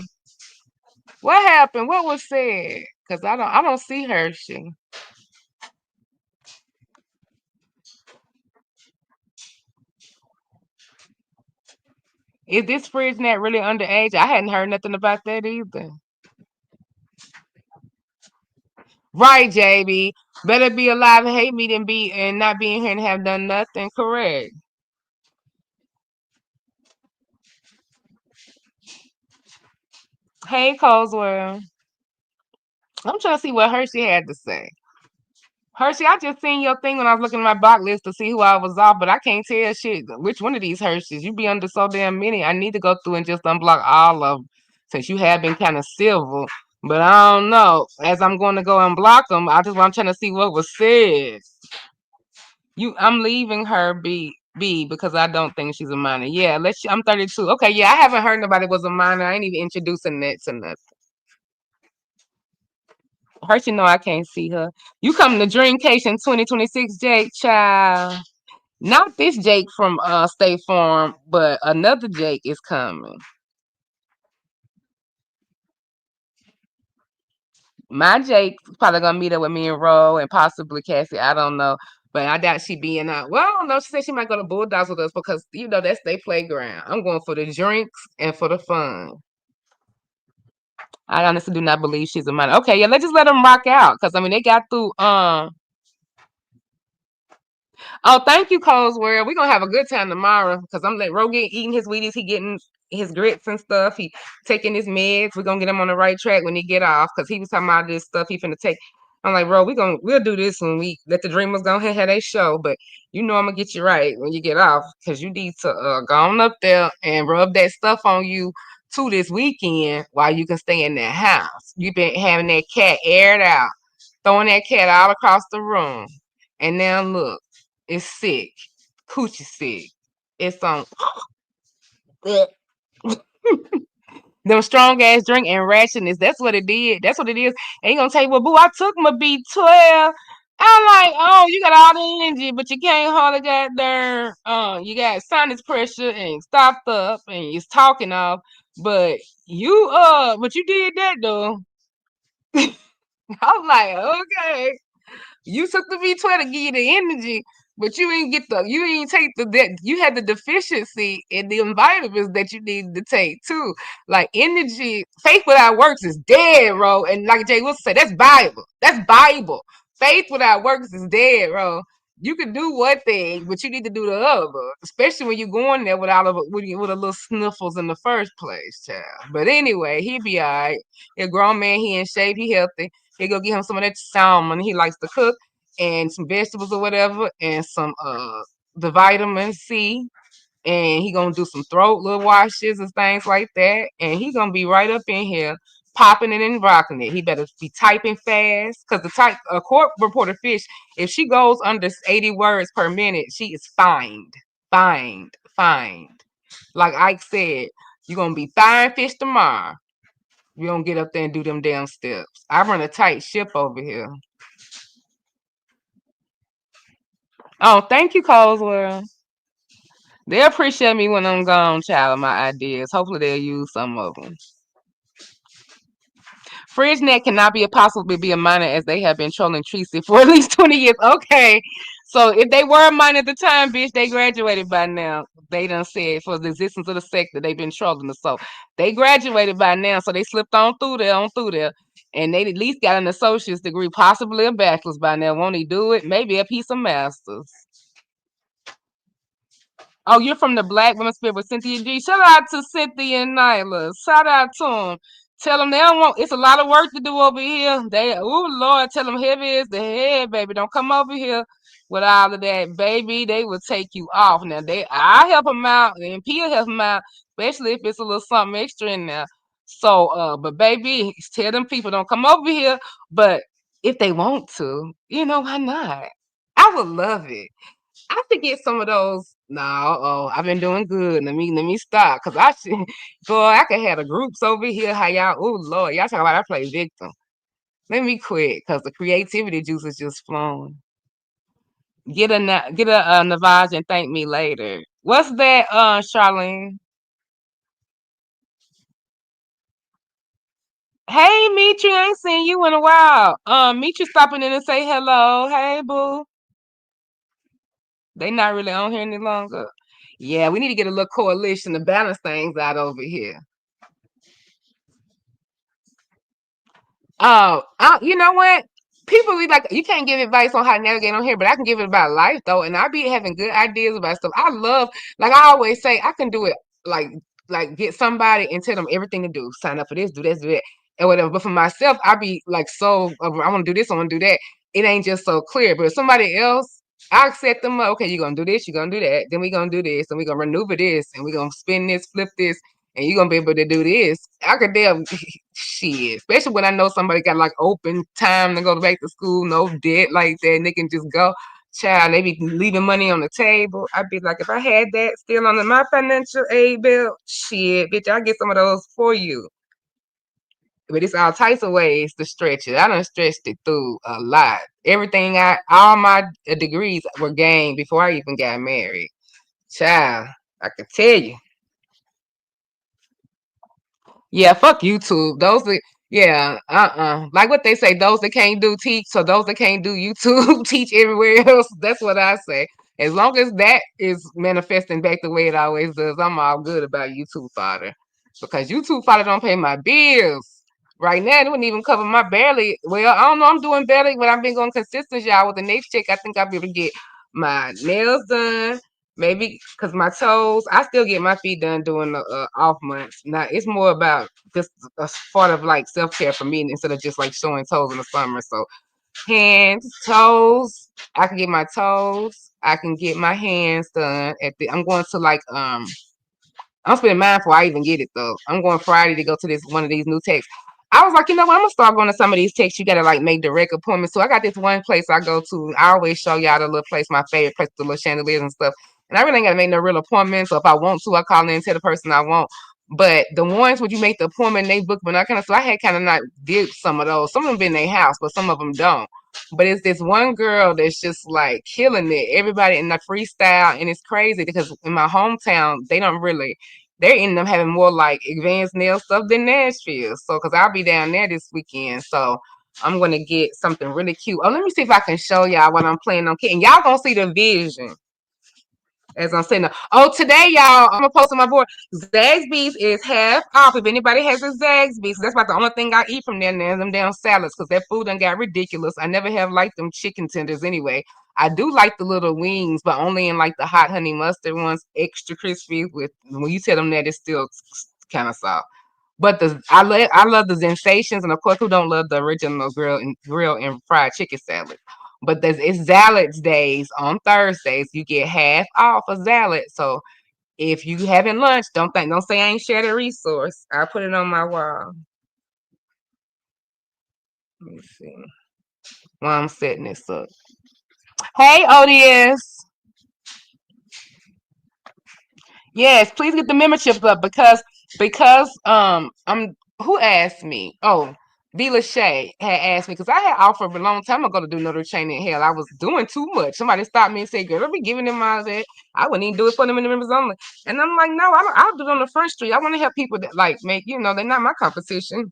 What happened? What was said? Cause I don't see Hershey. Is this fridge net really underage? I hadn't heard nothing about that either. Right, JB. Better be alive and hate me than be and not being here and have done nothing. Correct. Hey, Coswell. I'm trying to see what Hershey had to say. Hershey, I just seen your thing when I was looking at my block list to see who I was off, but I can't tell shit. Which one of these Hersheys? You be under so damn many. I need to go through and just unblock all of them since you have been kind of civil. But I don't know. As I'm going to go unblock them, I'm trying to see what was said. I'm leaving her be because I don't think she's a minor. Yeah, I'm 32. Okay, yeah, I haven't heard nobody was a minor. I ain't even introducing that to nothing. Hershey, know I can't see her. You coming to Dreamcation 2026, Jake, child. Not this Jake from State Farm, but another Jake is coming. My Jake's probably gonna meet up with me and Ro and possibly Cassie. I don't know. But I doubt she being out. Well, I don't know. She said she might go to Bulldogs with us because that's their playground. I'm going for the drinks and for the fun. I honestly do not believe she's a minor. Okay, yeah, let's just let them rock out. Cause I mean they got through oh, thank you, Coswell. We're gonna have a good time tomorrow because I'm letting Rogan eating his Wheaties. He getting his grits and stuff. He taking his meds. We're gonna get him on the right track when he get off because he was talking about this stuff he finna take. I'm like, bro, we'll do this when we let the dreamers go ahead and have their show. But I'm gonna get you right when you get off because you need to go on up there and rub that stuff on you too this weekend while you can stay in that house. You've been having that cat aired out, throwing that cat all across the room. And now look, it's sick. Coochie sick. It's on them strong ass drink and ratchetness. That's what it did. That's what it is. And you gonna tell you, well, boo, I took my B12. I'm like, oh, you got all the energy, but you can't hardly got there. You got sinus pressure and stopped up and it's talking off. But but you did that though. I'm like, okay. You took the V12 to give you the energy, but you ain't take that you had the deficiency in the vitamins that you needed to take too. Like energy, faith without works is dead, bro. And like Jay Wilson said, that's Bible. That's Bible. Faith without works is dead, bro. You can do one thing, but you need to do the other, especially when you're going there with all of with the little sniffles in the first place, child. But anyway, he be all right. He a grown man, he in shape, he healthy. He go get him some of that salmon he likes to cook and some vegetables or whatever and some the vitamin C and he gonna do some throat little washes and things like that and he gonna be right up in here popping it and rocking it. He better be typing fast because a court reporter fish, if she goes under 80 words per minute, she is fined. Like Ike said, you're gonna be fine fish tomorrow. You don't get up there and do them damn steps. I run a tight ship over here. Oh, thank you, Coswell. They appreciate me when I'm gone, child, my ideas. Hopefully they'll use some of them. FridgeNet cannot be a possibly be a minor as they have been trolling Tracy for at least 20 years. Okay. So if they were a minor at the time, bitch, they graduated by now. They done said for the existence of the sect that they've been trolling us. So they graduated by now. So they slipped on through there. And they at least got an associate's degree, possibly a bachelor's by now. Won't he do it? Maybe a piece of master's. Oh, you're from the Black Women's Spirit with Cynthia G. Shout out to Cynthia and Nyla. Shout out to them. Tell them they don't want. It's a lot of work to do over here. Oh Lord, tell them heavy is the head, baby. Don't come over here with all of that, baby. They will take you off. Now I help them out, and Pia help them out, especially if it's a little something extra in there. So, but baby, tell them people don't come over here. But if they want to, why not? I would love it. I should get some of those. No, oh, I've been doing good. Let me stop. Cause I should boy, I could have the groups over here. How y'all, oh Lord, y'all talking about I play victim. Let me quit because the creativity juice is just flowing. Get a Navage and thank me later. What's that, Charlene? Hey, Mitri, I ain't seen you in a while. Mitri stopping in and say hello. Hey, boo. They not really on here any longer. Yeah, we need to get a little coalition to balance things out over here. Oh, you know what? People be like, you can't give advice on how to navigate on here, but I can give it about life though, and I be having good ideas about stuff. I love, like I always say, I can do it like get somebody and tell them everything to do. Sign up for this, do this, do that, and whatever. But for myself, I be like, so I want to do this, I want to do that. It ain't just so clear. But if somebody else, I set them up. Okay, you're gonna do this, you're gonna do that, then we gonna do this, and we gonna maneuver this, and we gonna spin this, flip this, and you're gonna be able to do this. I could damn shit, especially when I know somebody got like open time to go back to school, no debt like that, and they can just go. Child, they be leaving money on the table. I'd be like, if I had that still under my financial aid bill, shit, bitch, I'll get some of those for you. But it's all types of ways to stretch it. I done stretched it through a lot. Everything all my degrees were gained before I even got married. Child, I can tell you. Yeah, fuck YouTube. Like what they say, those that can't do teach, so those that can't do YouTube teach everywhere else. That's what I say. As long as that is manifesting back the way it always does, I'm all good about YouTube fodder. Because YouTube fodder don't pay my bills. Right now, it wouldn't even cover my barely. Well, I don't know. I'm doing better, but I've been going consistent, y'all. With the next check, I think I'll be able to get my nails done. Maybe because my toes, I still get my feet done during the off months. Now it's more about just a part of like self care for me instead of just like showing toes in the summer. So hands, toes, I can get my toes. I can get my hands done at the. I'm going to like I'm spending mine before I even get it though. I'm going Friday to go to this one of these new techs. I was like, you know what? I'm gonna start going to some of these techs. You gotta like make direct appointments. So I got this one place I go to. I always show y'all the little place, my favorite place, the little chandeliers and stuff. And I really ain't gotta make no real appointments. So if I want to, I call in and tell the person I want. But the ones when you make the appointment, they book when I kind of so I had kind of not did some of those. Some of them been in their house, but some of them don't. But it's this one girl that's just like killing it. Everybody in the freestyle, and it's crazy because in my hometown, they don't really they're ending up having more like advanced nail stuff than Nashville. So, because I'll be down there this weekend. So, I'm going to get something really cute. Oh, let me see if I can show y'all what I'm planning on getting. Y'all going to see the vision as I'm saying. Oh, today, y'all, I'm going to post on my board. Zaxby's is half off. If anybody has a Zaxby's, that's about the only thing I eat from there now, them damn salads, because that food done got ridiculous. I never have liked them chicken tenders anyway. I do like the little wings, but only in like the hot honey mustard ones, extra crispy. With when you tell them that, it's still kind of soft. But I love the sensations, and of course, who don't love the original grill and fried chicken salad? But it's Zalads days on Thursdays. You get half off a Zalad. So if you having lunch, don't say I ain't shared a resource. I put it on my wall. Let me see. While I'm setting this up. Hey, ODS. Yes, please get the memberships up because I'm who asked me? Oh, D. Lachey had asked me because I had offered a long time ago to do notary training. Hell, I was doing too much. Somebody stopped me and said, "Girl, don't be giving them all that." I wouldn't even do it for them in the members only. And I'm like, no, I'll do it on the front street. I want to help people that like make, they're not my competition.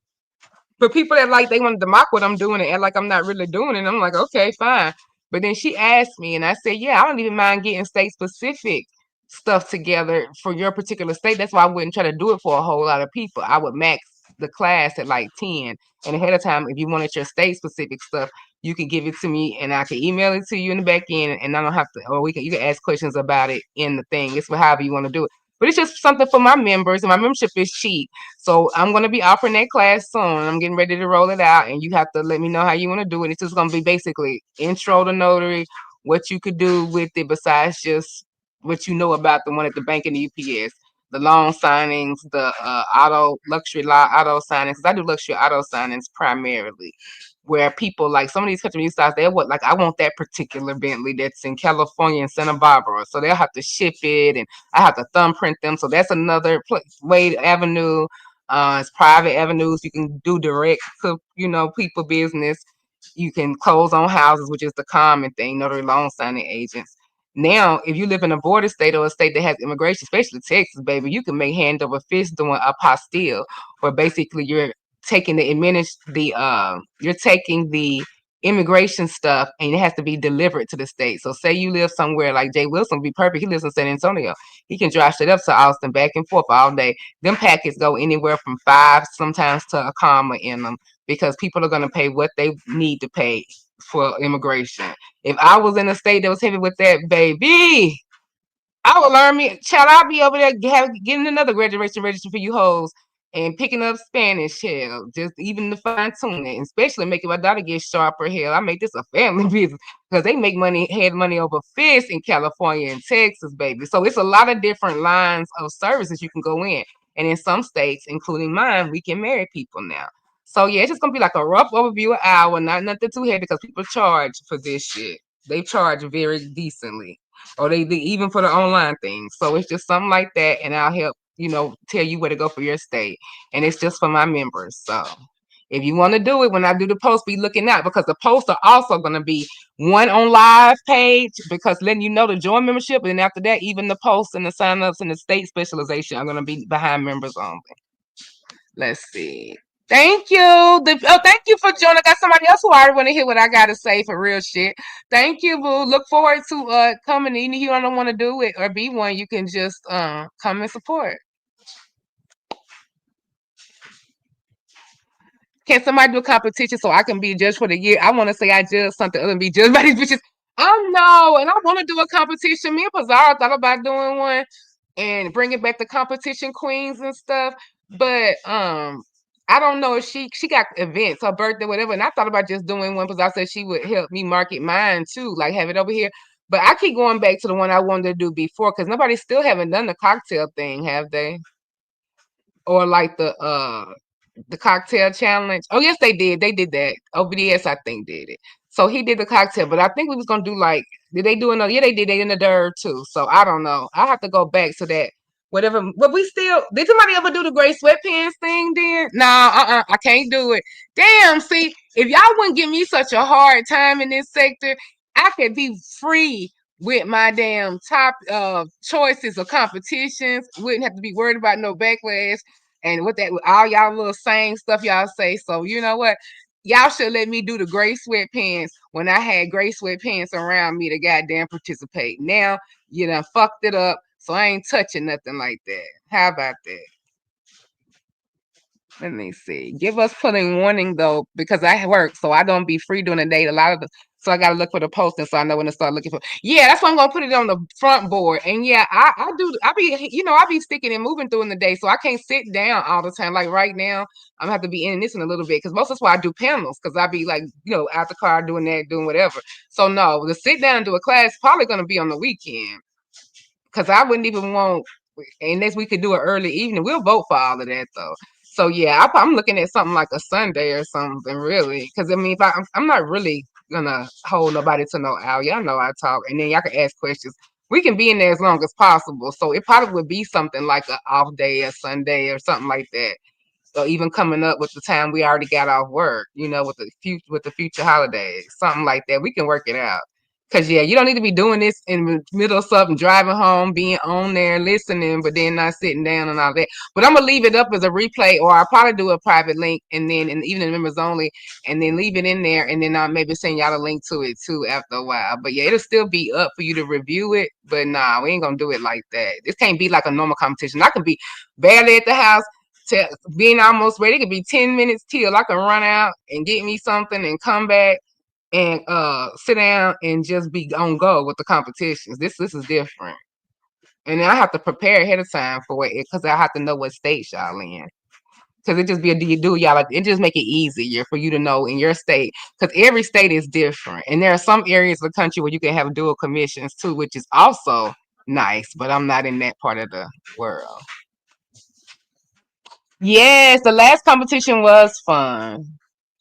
But people that like they wanted to mock what I'm doing and act like I'm not really doing it, I'm like, okay, fine. But then she asked me, and I said, yeah, I don't even mind getting state specific stuff together for your particular state. That's why I wouldn't try to do it for a whole lot of people. I would max the class at like 10. And ahead of time, if you wanted your state specific stuff, you can give it to me and I can email it to you in the back end, and I don't have to, or you can ask questions about it in the thing. It's however you want to do it. But it's just something for my members, and my membership is cheap. So I'm going to be offering that class soon. I'm getting ready to roll it out, and you have to let me know how you want to do it. It's just going to be basically intro to notary, what you could do with it besides just what you know about the one at the bank and the UPS, the loan signings, the luxury auto signings. 'Cause I do luxury auto signings primarily, where people like some of these country styles, they what like I want that particular Bentley that's in California and Santa Barbara, so they'll have to ship it, and I have to thumbprint them. So that's another way avenue. It's private avenues. You can do direct to people business. You can close on houses, which is the common thing. Notary loan signing agents. Now, if you live in a border state or a state that has immigration, especially Texas, baby, you can make hand over fist doing a apostille, where basically you're taking you're taking the immigration stuff and it has to be delivered to the state. So say you live somewhere like Jay Wilson would be perfect. He lives in San Antonio. He can drive straight up to Austin, back and forth all day. Them packets go anywhere from 5 sometimes to a comma in them, because people are going to pay what they need to pay for immigration. If I was in a state that was heavy with that, baby, I would learn me. Child, I'll be over there getting another graduation register for you hoes and picking up Spanish. Hell, just even to fine tune it, and especially making my daughter get sharper. Hell, I make this a family business because they make had money over fist in California and Texas, baby. So it's a lot of different lines of services you can go in. And in some states, including mine, we can marry people now. So yeah, it's just gonna be like a rough overview, an hour, not nothing too heavy, because people charge for this shit. They charge very decently, or they even for the online thing. So it's just something like that, and I'll help tell you where to go for your state, and it's just for my members. So if you want to do it, when I do the post, be looking out, because the posts are also going to be one on live page, because letting you know to join membership, and after that, even the posts and the signups and the state specialization are going to be behind members only. Let's see. Thank you. Thank you for joining. I got somebody else who already want to hear what I got to say for real shit. Thank you, boo. Look forward to coming. Even if you don't want to do it or be one, you can just come and support. Can somebody do a competition so I can be judged for the year? I want to say I judge something other than be judged by these bitches. I know, and I want to do a competition. Me and Pizarro thought about doing one and bringing back the competition queens and stuff. But I don't know if she got events, her birthday, whatever. And I thought about just doing one because I said she would help me market mine too, like have it over here. But I keep going back to the one I wanted to do before, because nobody still haven't done the cocktail thing, have they? Or like the cocktail challenge. Oh yes, they did. They did that. OBDS, I think, did it. So he did the cocktail, but I think we was gonna do like, did they do another? Yeah, they did. They in the dirt too. So I don't know. I have to go back to that. Whatever. But we still, did somebody ever do the gray sweatpants thing then? No, I can't do it. Damn, see, if y'all wouldn't give me such a hard time in this sector, I could be free with my damn top choices of competitions. Wouldn't have to be worried about no backlash. And with that, with all y'all little saying stuff y'all say. So you know what? Y'all should let me do the gray sweatpants when I had gray sweatpants around me to goddamn participate. Now you done fucked it up, so I ain't touching nothing like that. How about that? Let me see. Give us putting warning though, because I work, so I don't be free during the day. A lot of the, so I gotta look for the posting, so I know when to start looking for. Yeah, that's why I'm gonna put it on the front board. And yeah, I do. I be I be sticking and moving through in the day, so I can't sit down all the time. Like right now, I'm gonna have to be in this in a little bit, because most of that's why I do panels, because I be like out the car doing that, doing whatever. So no, the sit down and do a class probably gonna be on the weekend, because I wouldn't even want, unless we could do it early evening. We'll vote for all of that though. So yeah, I'm looking at something like a Sunday or something, really, because I mean, if I'm not really gonna hold nobody to no hour. Y'all know I talk, and then y'all can ask questions. We can be in there as long as possible. So it probably would be something like an off day, a Sunday, or something like that. or even coming up with the time we already got off work, with the future holidays, something like that. We can work it out. Cause yeah, you don't need to be doing this in the middle of something, driving home, being on there, listening, but then not sitting down and all that. But I'm gonna leave it up as a replay, or I'll probably do a private link, and then and even in members only, and then leave it in there, and then I'll maybe send y'all a link to it too after a while. But yeah, it'll still be up for you to review it. But nah, we ain't gonna do it like that. This can't be like a normal competition. I can be barely at the house to being almost ready. It could be 10 minutes till I can run out and get me something and come back and sit down and just be on go with the competitions. This is different. And then I have to prepare ahead of time for it because I have to know what state y'all in. Because it just be a do y'all like it just make it easier for you to know in your state. Because every state is different. And there are some areas of the country where you can have dual commissions too, which is also nice, but I'm not in that part of the world. Yes, the last competition was fun.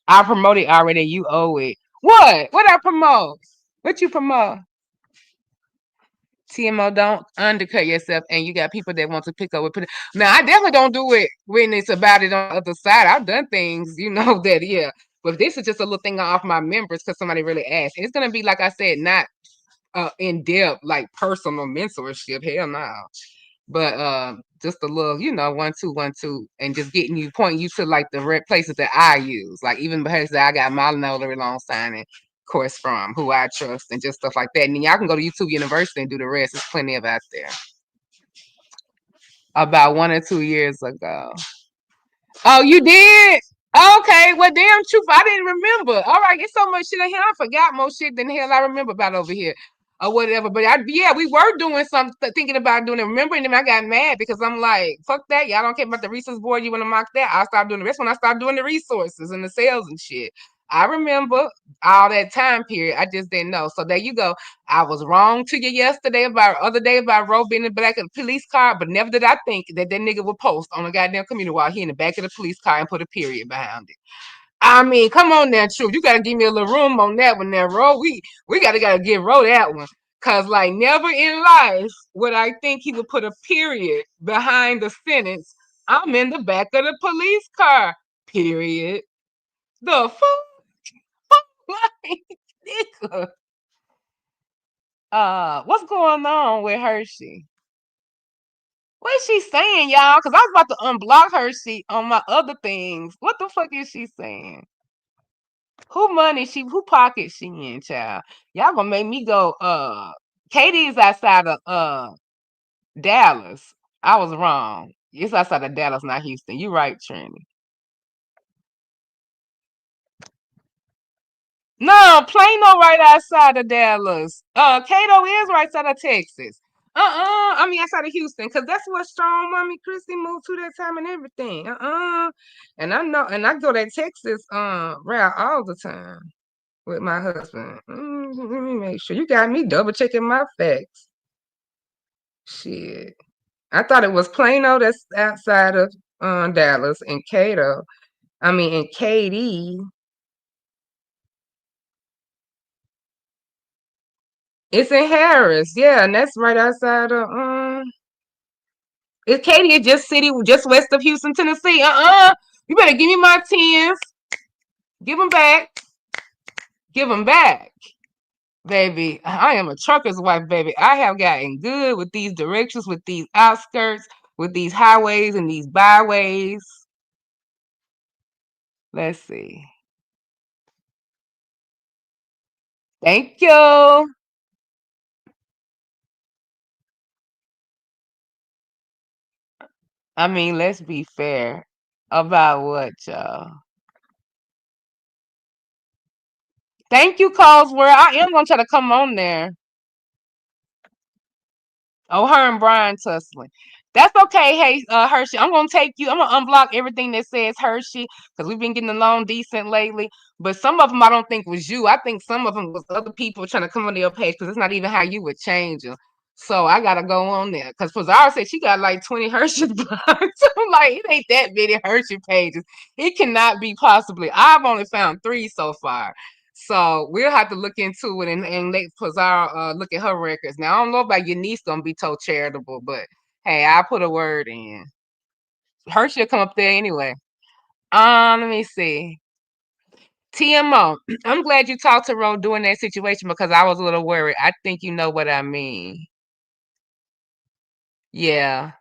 I promoted already. You owe it. What? What I promote? What you promote? TMO, don't undercut yourself, and you got people that want to pick up with. Now, I definitely don't do it when it's about it on the other side. I've done things, that yeah. But this is just a little thing off my members because somebody really asked. And it's gonna be like I said, not in depth, like personal mentorship. Hell no. But just a little, 1, 2, 1, 2, and just pointing you to like the red places that I use. Like even because I got my notary loan signing course from who I trust and just stuff like that. And then y'all can go to YouTube University and do the rest. There's plenty of out there. About 1 or 2 years ago. Oh, you did? Okay, well, damn truth, I didn't remember. All right, it's so much shit in here. I forgot more shit than the hell I remember about over here or whatever. But yeah, we were doing something, thinking about doing it. Remembering them, I got mad because I'm like, fuck that. Y'all don't care about the resource board. You want to mock that? I'll stop doing the rest when I start doing the resources and the sales and shit. I remember all that time period. I just didn't know. So there you go. I was wrong to you other day about Roe being in the back of the police car, but never did I think that nigga would post on a goddamn community while he in the back of the police car and put a period behind it. I mean, come on now, true. You gotta give me a little room on that one there, Roe. We gotta give Roe that one. Cause like never in life would I think he would put a period behind the sentence. I'm in the back of the police car. Period. The fuck? Like, what's going on with Hershey? What is she saying, y'all? Because I was about to unblock Hershey on my other things. What the fuck is she saying? Who pocket she in, child? Y'all gonna make me go, Katie is outside of Dallas. I was wrong. It's outside of Dallas, not Houston. You right, Trini. No, Plano right outside of Dallas. Cato is right outside of Texas. I mean outside of Houston, because that's where strong mommy Christy moved to that time and everything. And I know, and I go to Texas route all the time with my husband. Let me make sure you got me double checking my facts. Shit. I thought it was Plano that's outside of Dallas and Cato. I mean in Katy. It's in Harris, yeah, and that's right outside of it's Katy, it's just west of Houston, Tennessee. You better give me my tens. Give them back. Give them back. Baby, I am a trucker's wife, baby. I have gotten good with these directions, with these outskirts, with these highways and these byways. Let's see. Thank you. I mean, let's be fair. About what, y'all? Thank you, Cosworth. I am gonna try to come on there. Oh, her and Brian tussling. That's okay. Hey, Hershey, I'm gonna take you. I'm gonna unblock everything that says Hershey because we've been getting along decent lately. But some of them I don't think was you. I think some of them was other people trying to come on your page because it's not even how you would change them. So I gotta go on there because Pazara said she got like 20 Hershey blocks. I'm like, it ain't that many Hershey pages. It cannot be possibly. I've only found 3 so far. So we'll have to look into it and let Pazara look at her records. Now I don't know about your niece gonna be so charitable, but hey, I put a word in. Hershey will come up there anyway. Let me see. TMO. I'm glad you talked to Ro during that situation because I was a little worried. I think you know what I mean. Yeah.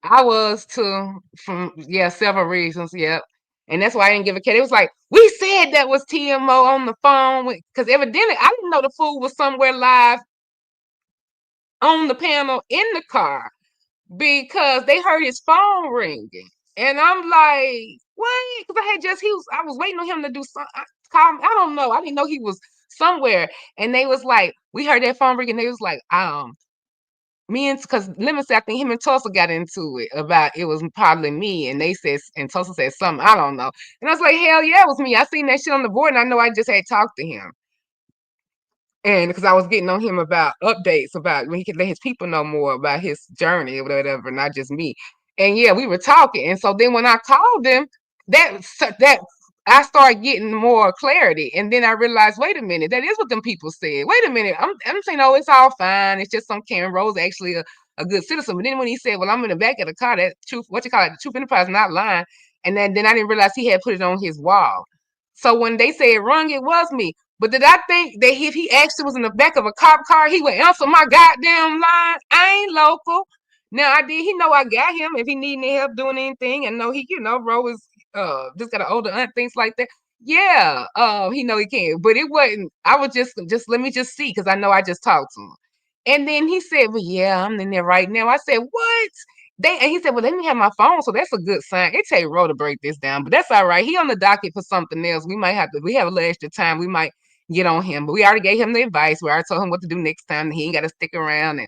I was too, from several reasons. Yep. And that's why I didn't give a cat. It was like, we said that was TMO on the phone because evidently I didn't know the fool was somewhere live on the panel in the car because they heard his phone ringing. And I'm like, what? Because I was waiting on him to do something. I don't know. I didn't know he was somewhere. And they was like, we heard that phone ringing. They was like, me and because Lemon said I think him and Tulsa got into it about it was probably me, and they said and Tulsa said something I don't know, and I was like, hell yeah, it was me. I seen that shit on the board, and I know I just had talked to him, and because I was getting on him about updates about when he could let his people know more about his journey or whatever, not just me. And yeah, we were talking, and so then when I called him, that I started getting more clarity, and then I realized, wait a minute, that is what them people said. Wait a minute, I'm saying, oh, it's all fine. It's just some Karen Rose actually a good citizen. But then when he said, well, I'm in the back of the car, that truth, what you call it, the Truth Enterprise, not lying. And then I didn't realize he had put it on his wall. So when they said wrong, it was me. But did I think that if he actually was in the back of a cop car, he would answer my goddamn line? I ain't local. Now I did. He know I got him. If he need any help doing anything, and know he, Ro is just got an older aunt, things like that. Yeah, he know he can. But it wasn't. I was just let me just see because I know I just talked to him. And then he said, "Well, yeah, I'm in there right now." I said, "What?" And he said, "Well, let me have my phone, so that's a good sign." It take Ro to break this down, but that's all right. He on the docket for something else. We might have to. We have a little extra time. We might get on him, but we already gave him the advice. We already told him what to do next time. He ain't got to stick around, and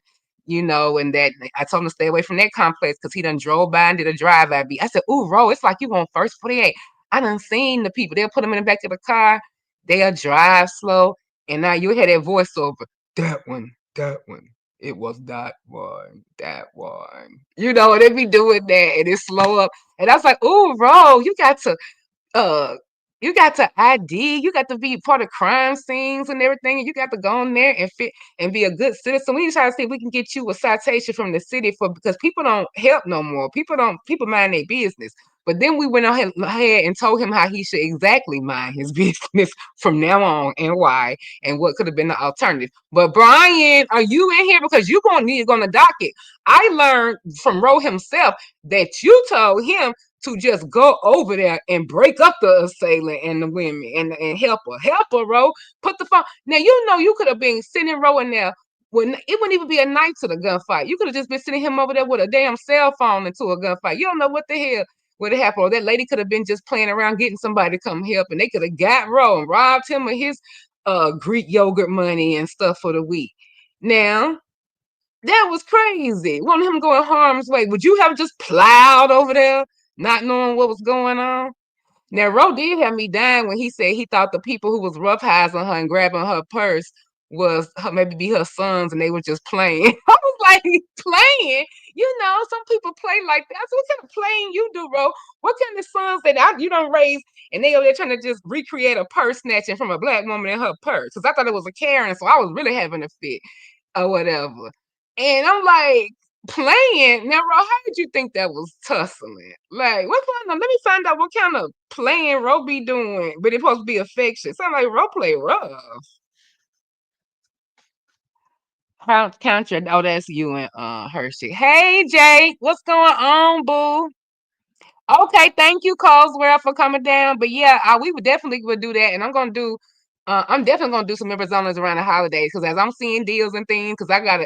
and that I told him to stay away from that complex because he done drove by and did a drive-by beat. I said, "Ooh, Ro, it's like you on first 48." I done seen the people. They'll put them in the back of the car. They'll drive slow, and now you hear that voiceover. That one, that one. It was that one, that one. And they be doing that, and it slow up. And I was like, "Ooh, Ro, uh you got to ID, you got to be part of crime scenes and everything, and you got to go in there and fit and be a good citizen. We try to see if we can get you a citation from the city because people don't help no more. People mind their business. But then we went ahead and told him how he should exactly mind his business from now on and why and what could have been the alternative. But Brian, are you in here because you're gonna need it on the docket? I learned from Ro himself that you told him to just go over there and break up the assailant and the women and help her. Help her, Ro. Put the phone. Now, you could have been sitting Ro in there when it wouldn't even be a night to the gunfight. You could have just been sitting him over there with a damn cell phone into a gunfight. You don't know what the hell would have happened. Or that lady could have been just playing around getting somebody to come help, and they could have got Ro and robbed him of his Greek yogurt money and stuff for the week. Now, that was crazy. Want him going harm's way. Would you have just plowed over there, not knowing what was going on? Now, Ro did have me dying when he said he thought the people who was roughhousing her and grabbing her purse was maybe be her sons and they were just playing. I was like, playing? Some people play like that. I said, what kind of playing you do, Ro? What kind of sons that you don't raise and they over there trying to just recreate a purse snatching from a black woman in her purse? Because I thought it was a Karen, so I was really having a fit or whatever. And I'm like, playing? Now, Ro, how did you think that was tussling? Like, what's going on? Let me find out what kind of playing Ro be doing, but it's supposed to be affection. Sound like Ro play rough. Count your, oh, that's you and Hershey. Hey, Jake, what's going on, boo? Okay, thank you, Coswell, for coming down. But yeah, we would definitely would do that, and I'm definitely gonna do some members onlys around the holidays because as I'm seeing deals and things, because I got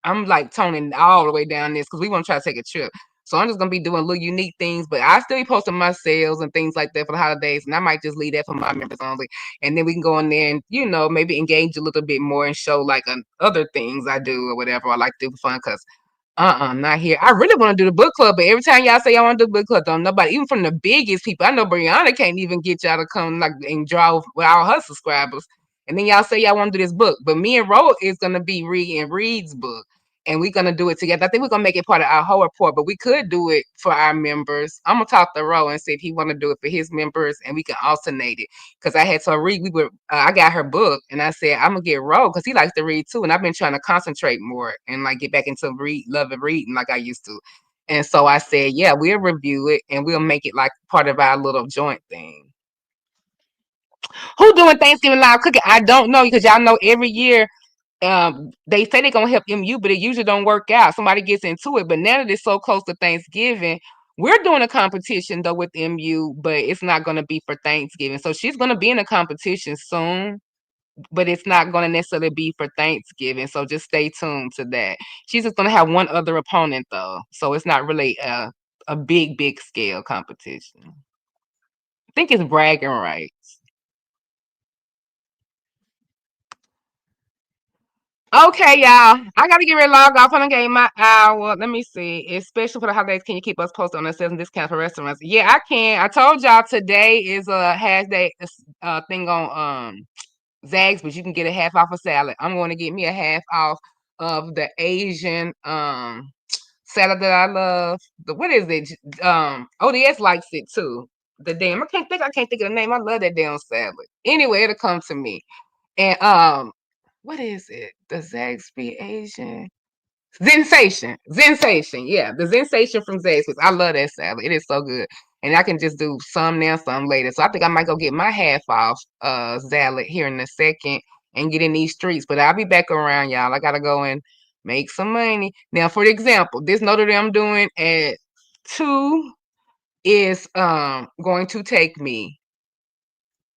I'm like toning all the way down this because we want to try to take a trip. So I'm just gonna be doing little unique things, but I still be posting my sales and things like that for the holidays, and I might just leave that for my members only, and then we can go in there and maybe engage a little bit more and show like other things I do or whatever I like to do for fun because not here. I really want to do the book club, but every time y'all say y'all want to do the book club, don't nobody, even from the biggest people. I know Brianna can't even get y'all to come like and draw with all her subscribers. And then y'all say y'all want to do this book, but me and Ro is gonna be reading Reed's book, and we're gonna do it together. I think we're gonna make it part of our whole report, but we could do it for our members. I'm gonna talk to Ro and see if he want to do it for his members, and we can alternate it. Because I had to read, I got her book, and I said I'm gonna get Ro because he likes to read too, and I've been trying to concentrate more and like get back into love and reading like I used to. And so I said, yeah, we'll review it and we'll make it like part of our little joint thing. Who doing Thanksgiving live cooking? I don't know, because y'all know every year they say they're gonna help MU, but it usually don't work out. Somebody gets into it, but now that it's so close to Thanksgiving, we're doing a competition though with MU, but it's not gonna be for Thanksgiving. So she's gonna be in a competition soon, but it's not gonna necessarily be for Thanksgiving. So just stay tuned to that. She's just gonna have one other opponent though, so it's not really a big scale competition. I think it's bragging rights. Okay, y'all. I gotta get ready to log off on the game my hour. Let me see. Especially for the holidays, can you keep us posted on the sales and discounts for restaurants? Yeah, I can. I told y'all today is a hashtag thing on Zags, but you can get a half off a salad. I'm going to get me a half off of the Asian salad that I love. The what is it? ODS likes it too. The damn I can't think of the name. I love that damn salad. Anyway, it'll come to me. And what is it? The Zaxby Asian Zensation. Yeah, the Zensation from Zaxby's. I love that salad. It is so good. And I can just do some now, some later. So I think I might go get my half off salad here in a second and get in these streets. But I'll be back around, y'all. I gotta go and make some money. Now, for example, this note that I'm doing at 2 is going to take me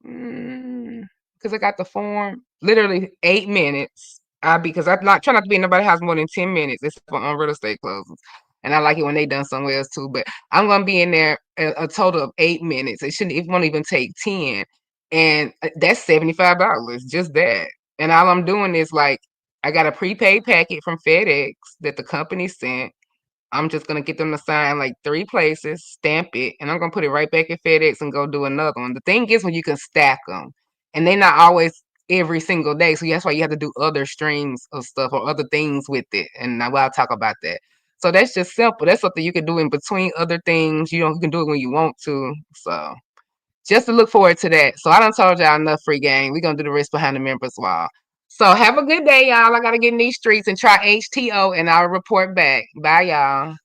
because I got the form literally 8 minutes. Because I'm not trying not to be in nobody's house more than 10 minutes, except for on real estate closings. And I like it when they done somewhere else too. But I'm gonna be in there a total of 8 minutes. It won't even take 10. And that's $75, just that. And all I'm doing is like I got a prepaid packet from FedEx that the company sent. I'm just gonna get them to sign like 3 places, stamp it, and I'm gonna put it right back at FedEx and go do another one. The thing is when you can stack them, and they're not always every single day, so that's why you have to do other streams of stuff or other things with it. And now I'll talk about that. So that's just simple. That's something you can do in between other things. You can do it when you want to. So just to look forward to that. So I done told y'all enough free game. We're gonna do the rest behind the members wall. So have a good day, y'all. I gotta get in these streets and try HTO and I'll report back. Bye, y'all.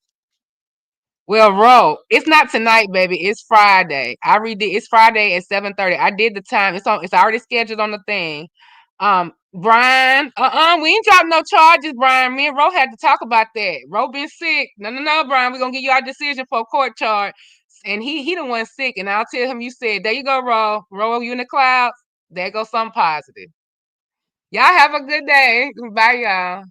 Well, Ro, it's not tonight, baby. It's Friday. I read it. It's Friday at 7:30. I did the time. It's already scheduled on the thing. Brian, we ain't dropped no charges, Brian. Me and Ro had to talk about that. Ro been sick. No, Brian. We're gonna give you our decision for a court charge. And he the one sick, and I'll tell him you said, there you go, Ro. Ro, you in the clouds. There goes something positive. Y'all have a good day. Bye, y'all.